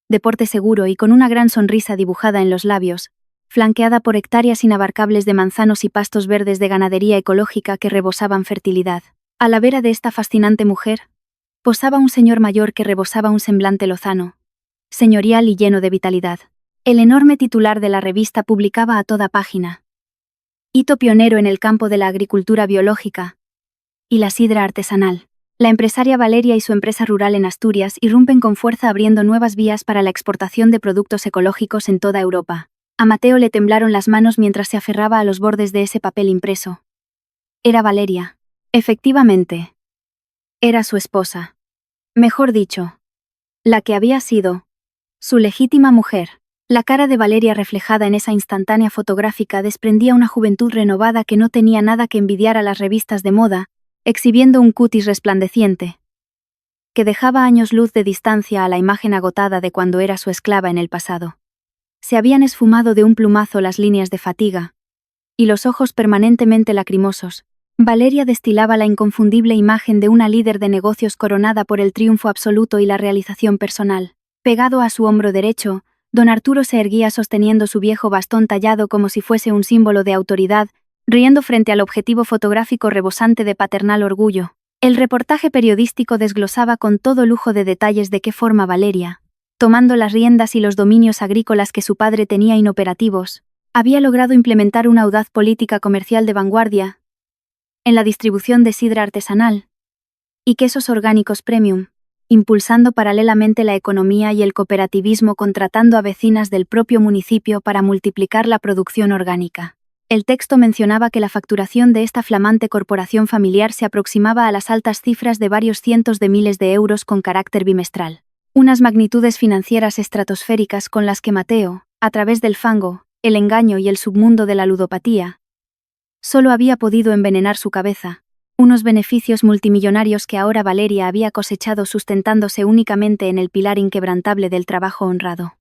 de porte seguro y con una gran sonrisa dibujada en los labios, flanqueada por hectáreas inabarcables de manzanos y pastos verdes de ganadería ecológica que rebosaban fertilidad. A la vera de esta fascinante mujer, posaba un señor mayor que rebosaba un semblante lozano, señorial y lleno de vitalidad. El enorme titular de la revista publicaba a toda página: hito pionero en el campo de la agricultura biológica y la sidra artesanal. La empresaria Valeria y su empresa rural en Asturias irrumpen con fuerza abriendo nuevas vías para la exportación de productos ecológicos en toda Europa. A Mateo le temblaron las manos mientras se aferraba a los bordes de ese papel impreso. Era Valeria. Efectivamente. Era su esposa. Mejor dicho, la que había sido su legítima mujer. La cara de Valeria reflejada en esa instantánea fotográfica desprendía una juventud renovada que no tenía nada que envidiar a las revistas de moda, exhibiendo un cutis resplandeciente, que dejaba años luz de distancia a la imagen agotada de cuando era su esclava en el pasado. Se habían esfumado de un plumazo las líneas de fatiga, y los ojos permanentemente lacrimosos. Valeria destilaba la inconfundible imagen de una líder de negocios coronada por el triunfo absoluto y la realización personal. Pegado a su hombro derecho, don Arturo se erguía sosteniendo su viejo bastón tallado como si fuese un símbolo de autoridad, riendo frente al objetivo fotográfico rebosante de paternal orgullo. El reportaje periodístico desglosaba con todo lujo de detalles de qué forma Valeria, tomando las riendas y los dominios agrícolas que su padre tenía inoperativos, había logrado implementar una audaz política comercial de vanguardia en la distribución de sidra artesanal y quesos orgánicos premium, impulsando paralelamente la economía y el cooperativismo contratando a vecinas del propio municipio para multiplicar la producción orgánica. El texto mencionaba que la facturación de esta flamante corporación familiar se aproximaba a las altas cifras de varios cientos de miles de euros con carácter bimestral. Unas magnitudes financieras estratosféricas con las que Mateo, a través del fango, el engaño y el submundo de la ludopatía, solo había podido envenenar su cabeza. Unos beneficios multimillonarios que ahora Valeria había cosechado sustentándose únicamente en el pilar inquebrantable del trabajo honrado.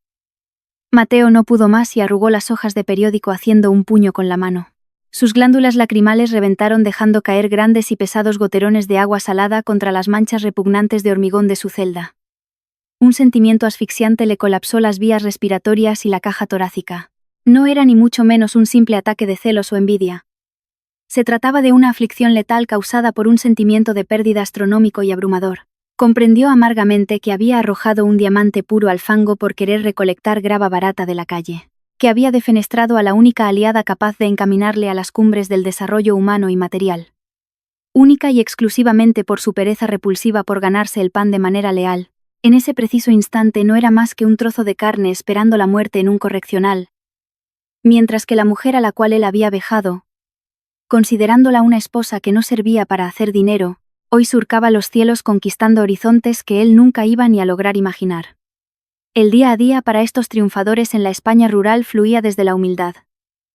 Mateo no pudo más y arrugó las hojas de periódico haciendo un puño con la mano. Sus glándulas lacrimales reventaron dejando caer grandes y pesados goterones de agua salada contra las manchas repugnantes de hormigón de su celda. Un sentimiento asfixiante le colapsó las vías respiratorias y la caja torácica. No era ni mucho menos un simple ataque de celos o envidia. Se trataba de una aflicción letal causada por un sentimiento de pérdida astronómico y abrumador. Comprendió amargamente que había arrojado un diamante puro al fango por querer recolectar grava barata de la calle, que había defenestrado a la única aliada capaz de encaminarle a las cumbres del desarrollo humano y material. Única y exclusivamente por su pereza repulsiva por ganarse el pan de manera leal, en ese preciso instante no era más que un trozo de carne esperando la muerte en un correccional, mientras que la mujer a la cual él había vejado, considerándola una esposa que no servía para hacer dinero, hoy surcaba los cielos conquistando horizontes que él nunca iba ni a lograr imaginar. El día a día para estos triunfadores en la España rural fluía desde la humildad,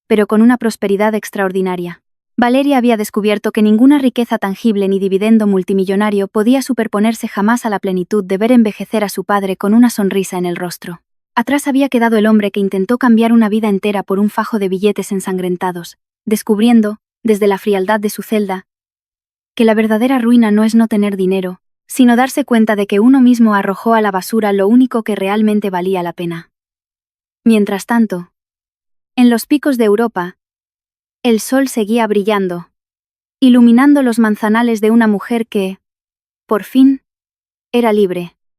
pero con una prosperidad extraordinaria. Valeria había descubierto que ninguna riqueza tangible ni dividendo multimillonario podía superponerse jamás a la plenitud de ver envejecer a su padre con una sonrisa en el rostro. Atrás había quedado el hombre que intentó cambiar una vida entera por un fajo de billetes ensangrentados, descubriendo, desde la frialdad de su celda, que la verdadera ruina no es no tener dinero, sino darse cuenta de que uno mismo arrojó a la basura lo único que realmente valía la pena. Mientras tanto, en los picos de Europa, el sol seguía brillando, iluminando los manzanales de una mujer que, por fin, era libre.